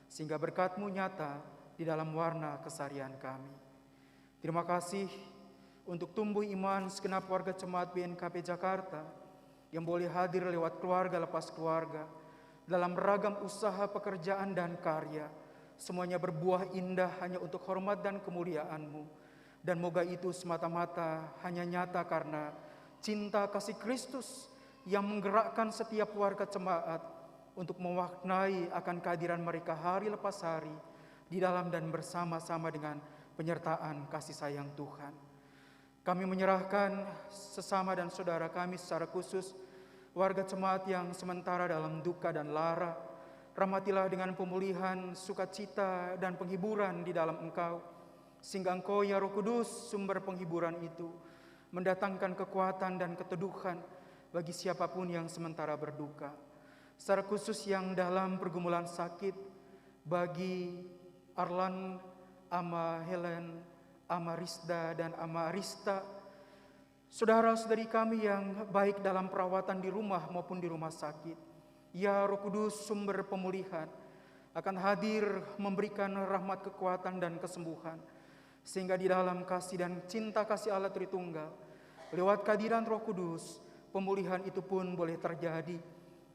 sehingga berkat-Mu nyata di dalam warna keseharian kami. Terima kasih untuk tumbuh iman segenap warga Jemaat BNKP Jakarta yang boleh hadir lewat keluarga lepas keluarga dalam ragam usaha, pekerjaan, dan karya. Semuanya berbuah indah hanya untuk hormat dan kemuliaan-Mu. Dan moga itu semata-mata hanya nyata karena cinta kasih Kristus yang menggerakkan setiap warga jemaat untuk memaknai akan kehadiran mereka hari lepas hari di dalam dan bersama-sama dengan penyertaan kasih sayang Tuhan. Kami menyerahkan sesama dan saudara kami secara khusus warga jemaat yang sementara dalam duka dan lara, Rahmatilah dengan pemulihan, sukacita, dan penghiburan di dalam Engkau, sehingga Engkau ya Roh Kudus, sumber penghiburan itu, mendatangkan kekuatan dan keteduhan bagi siapapun yang sementara berduka. Secara khusus yang dalam pergumulan sakit, bagi Arlan, Ama Helen, Ama Rizda, dan Ama Arista, saudara-saudari kami yang baik dalam perawatan di rumah maupun di rumah sakit. Ya Roh Kudus, sumber pemulihan, akan hadir memberikan rahmat kekuatan dan kesembuhan, sehingga di dalam kasih dan cinta kasih Allah Tritunggal, lewat kehadiran Roh Kudus, pemulihan itu pun boleh terjadi,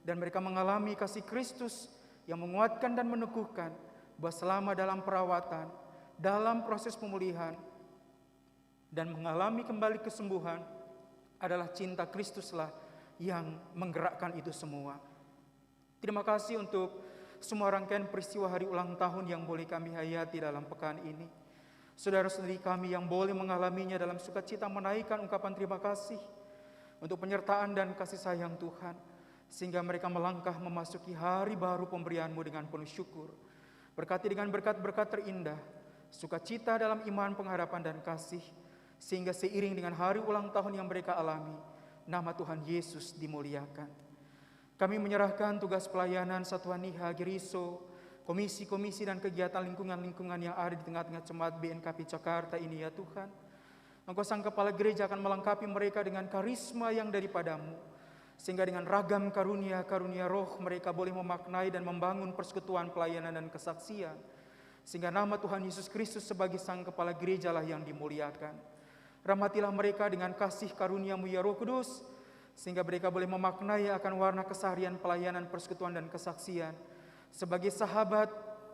dan mereka mengalami kasih Kristus yang menguatkan dan meneguhkan bahwa selama dalam perawatan, dalam proses pemulihan, dan mengalami kembali kesembuhan, adalah cinta Kristuslah yang menggerakkan itu semua. Terima kasih untuk semua rangkaian peristiwa hari ulang tahun yang boleh kami hayati dalam pekan ini. Saudara-saudari kami yang boleh mengalaminya dalam sukacita menaikkan ungkapan terima kasih untuk penyertaan dan kasih sayang Tuhan, sehingga mereka melangkah memasuki hari baru pemberian-Mu dengan penuh syukur. Berkati dengan berkat-berkat terindah, sukacita dalam iman, pengharapan, dan kasih, sehingga seiring dengan hari ulang tahun yang mereka alami, nama Tuhan Yesus dimuliakan. Kami menyerahkan tugas pelayanan Satuan Niha, Geriso, komisi-komisi dan kegiatan lingkungan-lingkungan yang ada di tengah-tengah jemaat BNKP Jakarta ini ya Tuhan. Engkau Sang Kepala Gereja akan melengkapi mereka dengan karisma yang daripada-Mu, sehingga dengan ragam karunia-karunia roh mereka boleh memaknai dan membangun persekutuan pelayanan dan kesaksian, sehingga nama Tuhan Yesus Kristus sebagai Sang Kepala Gereja lah yang dimuliakan. Rahmatilah mereka dengan kasih karunia-Mu ya Roh Kudus, sehingga mereka boleh memaknai akan warna keseharian pelayanan, persekutuan, dan kesaksian sebagai sahabat,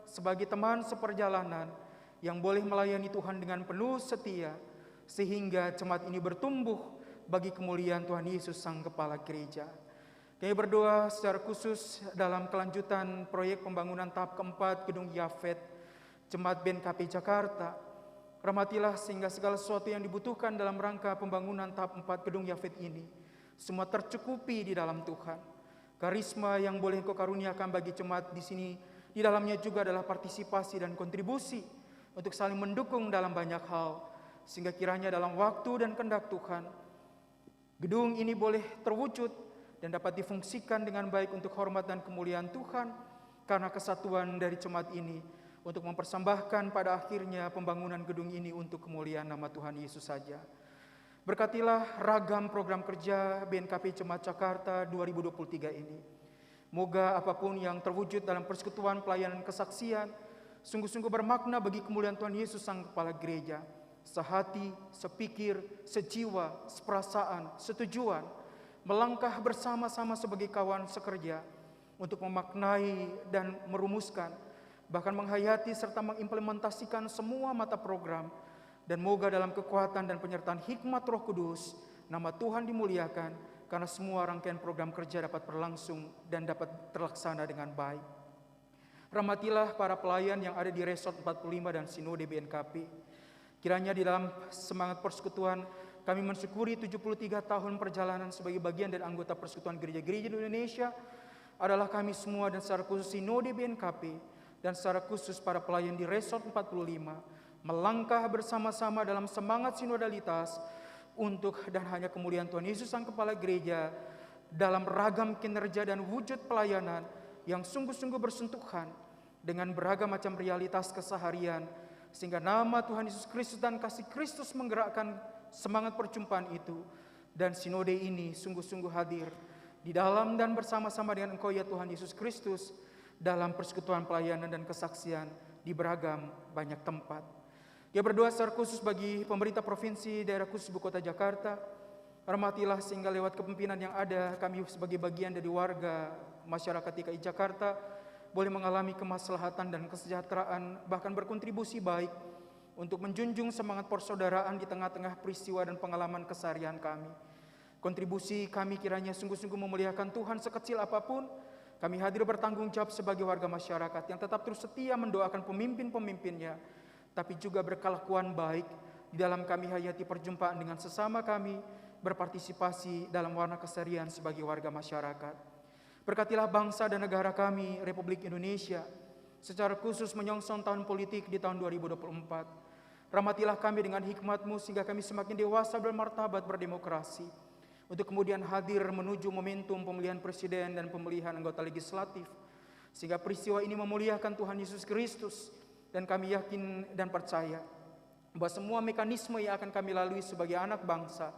sebagai teman seperjalanan yang boleh melayani Tuhan dengan penuh setia, sehingga jemaat ini bertumbuh bagi kemuliaan Tuhan Yesus Sang Kepala Gereja. Kami berdoa secara khusus dalam kelanjutan proyek pembangunan tahap keempat Gedung Yafet Jemaat BNKP Jakarta. Rahmatilah sehingga segala sesuatu yang dibutuhkan dalam rangka pembangunan tahap 4 Gedung Yafet ini semua tercukupi di dalam Tuhan. Karisma yang boleh Engkau karuniakan bagi jemaat di sini, di dalamnya juga adalah partisipasi dan kontribusi untuk saling mendukung dalam banyak hal, sehingga kiranya dalam waktu dan kehendak Tuhan, gedung ini boleh terwujud dan dapat difungsikan dengan baik untuk hormat dan kemuliaan Tuhan, karena kesatuan dari jemaat ini untuk mempersembahkan pada akhirnya pembangunan gedung ini untuk kemuliaan nama Tuhan Yesus saja. Berkatilah ragam program kerja BNKP Jemaat Jakarta 2023 ini. Moga apapun yang terwujud dalam persekutuan pelayanan kesaksian sungguh-sungguh bermakna bagi kemuliaan Tuhan Yesus Sang Kepala Gereja. Sehati, sepikir, sejiwa, seperasaan, setujuan, melangkah bersama-sama sebagai kawan sekerja untuk memaknai dan merumuskan, bahkan menghayati serta mengimplementasikan semua mata program. Dan moga dalam kekuatan dan penyertaan hikmat Roh Kudus, nama Tuhan dimuliakan, karena semua rangkaian program kerja dapat berlangsung dan dapat terlaksana dengan baik. Rahmatilah para pelayan yang ada di Resort 45 dan Sinode BNKP. Kiranya di dalam semangat persekutuan, kami mensyukuri 73 tahun perjalanan sebagai bagian dan anggota persekutuan gereja-gereja di Indonesia adalah kami semua, dan secara khusus Sinode BNKP, dan secara khusus para pelayan di Resort 45, melangkah bersama-sama dalam semangat sinodalitas untuk dan hanya kemuliaan Tuhan Yesus Sang Kepala Gereja dalam ragam kinerja dan wujud pelayanan yang sungguh-sungguh bersentuhan dengan beragam macam realitas keseharian, sehingga nama Tuhan Yesus Kristus dan kasih Kristus menggerakkan semangat perjumpaan itu, dan sinode ini sungguh-sungguh hadir di dalam dan bersama-sama dengan Engkau ya Tuhan Yesus Kristus dalam persekutuan pelayanan dan kesaksian di beragam banyak tempat. Dia berdoa secara khusus bagi pemerintah provinsi daerah khusus Ibu Kota Jakarta. Rahmatilah sehingga lewat kepemimpinan yang ada, kami sebagai bagian dari warga masyarakat DKI Jakarta boleh mengalami kemaslahatan dan kesejahteraan, bahkan berkontribusi baik untuk menjunjung semangat persaudaraan di tengah-tengah peristiwa dan pengalaman keseharian kami. Kontribusi kami kiranya sungguh-sungguh memuliakan Tuhan sekecil apapun. Kami hadir bertanggung jawab sebagai warga masyarakat yang tetap terus setia mendoakan pemimpin-pemimpinnya, tapi juga berkelakuan baik di dalam kami hayati perjumpaan dengan sesama kami, berpartisipasi dalam warna keseharian sebagai warga masyarakat. Berkatilah bangsa dan negara kami, Republik Indonesia, secara khusus menyongsong tahun politik di tahun 2024. Rahmatilah kami dengan hikmat-Mu sehingga kami semakin dewasa bermartabat berdemokrasi, untuk kemudian hadir menuju momentum pemilihan presiden dan pemilihan anggota legislatif, sehingga peristiwa ini memuliakan Tuhan Yesus Kristus. Dan kami yakin dan percaya bahwa semua mekanisme yang akan kami lalui sebagai anak bangsa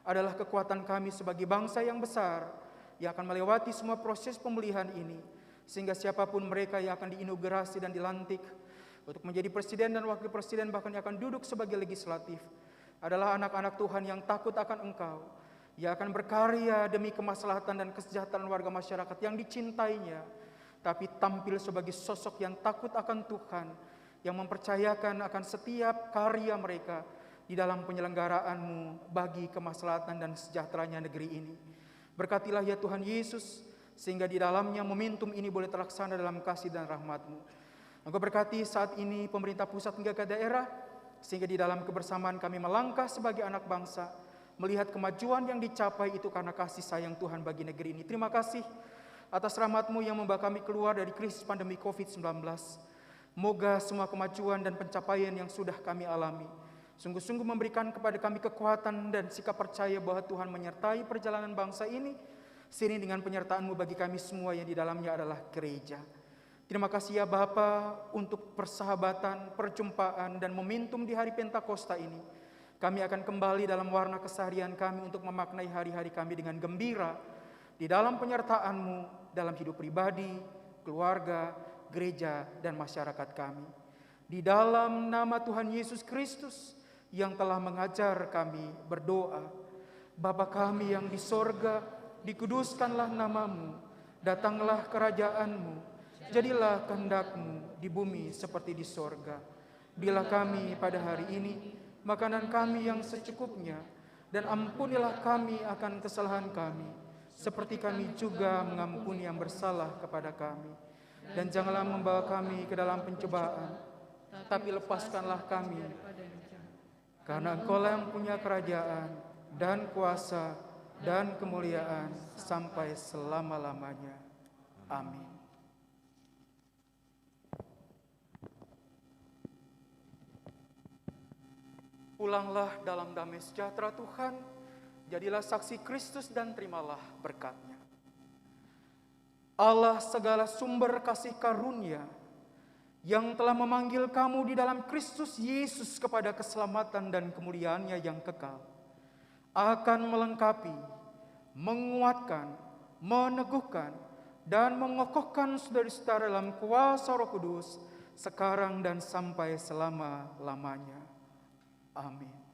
adalah kekuatan kami sebagai bangsa yang besar yang akan melewati semua proses pemilihan ini, sehingga siapapun mereka yang akan diinaugurasi dan dilantik untuk menjadi presiden dan wakil presiden, bahkan yang akan duduk sebagai legislatif, adalah anak-anak Tuhan yang takut akan Engkau, yang akan berkarya demi kemaslahatan dan kesejahteraan warga masyarakat yang dicintainya, tapi tampil sebagai sosok yang takut akan Tuhan, yang mempercayakan akan setiap karya mereka di dalam penyelenggaraan-Mu bagi kemaslahatan dan sejahteranya negeri ini. Berkatilah ya Tuhan Yesus, sehingga di dalamnya momentum ini boleh terlaksana dalam kasih dan rahmat-Mu. Engkau berkati saat ini pemerintah pusat hingga ke daerah, sehingga di dalam kebersamaan kami melangkah sebagai anak bangsa, melihat kemajuan yang dicapai itu karena kasih sayang Tuhan bagi negeri ini. Terima kasih atas rahmat-Mu yang membawa kami keluar dari krisis pandemi COVID-19. Moga semua kemajuan dan pencapaian yang sudah kami alami sungguh-sungguh memberikan kepada kami kekuatan dan sikap percaya bahwa Tuhan menyertai perjalanan bangsa ini, seiring dengan penyertaan-Mu bagi kami semua yang di dalamnya adalah gereja. Terima kasih ya Bapa untuk persahabatan, perjumpaan, dan momentum di hari Pentakosta ini. Kami akan kembali dalam warna keseharian kami untuk memaknai hari-hari kami dengan gembira di dalam penyertaan-Mu dalam hidup pribadi, keluarga, gereja, dan masyarakat kami. Di dalam nama Tuhan Yesus Kristus yang telah mengajar kami berdoa. Bapa kami yang di sorga, dikuduskanlah nama-Mu, datanglah kerajaan-Mu, jadilah kehendak-Mu di bumi seperti di sorga. Berilah kami pada hari ini makanan kami yang secukupnya, dan ampunilah kami akan kesalahan kami, seperti kami juga mengampuni yang bersalah kepada kami. Dan janganlah membawa kami ke dalam pencobaan, tapi lepaskanlah kami, karena Engkau-lah yang punya kerajaan dan kuasa dan kemuliaan sampai selama-lamanya. Amin. Pulanglah dalam damai sejahtera Tuhan, jadilah saksi Kristus dan terimalah berkat-Nya. Allah segala sumber kasih karunia, yang telah memanggil kamu di dalam Kristus Yesus kepada keselamatan dan kemuliaan-Nya yang kekal, akan melengkapi, menguatkan, meneguhkan, dan mengokohkan saudara-saudara dalam kuasa Roh Kudus, sekarang dan sampai selama-lamanya. Amin.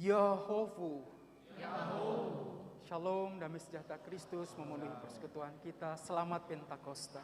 Yahovu. Shalom, damai sejahtera Kristus memenuhi persekutuan kita. Selamat Pentakosta.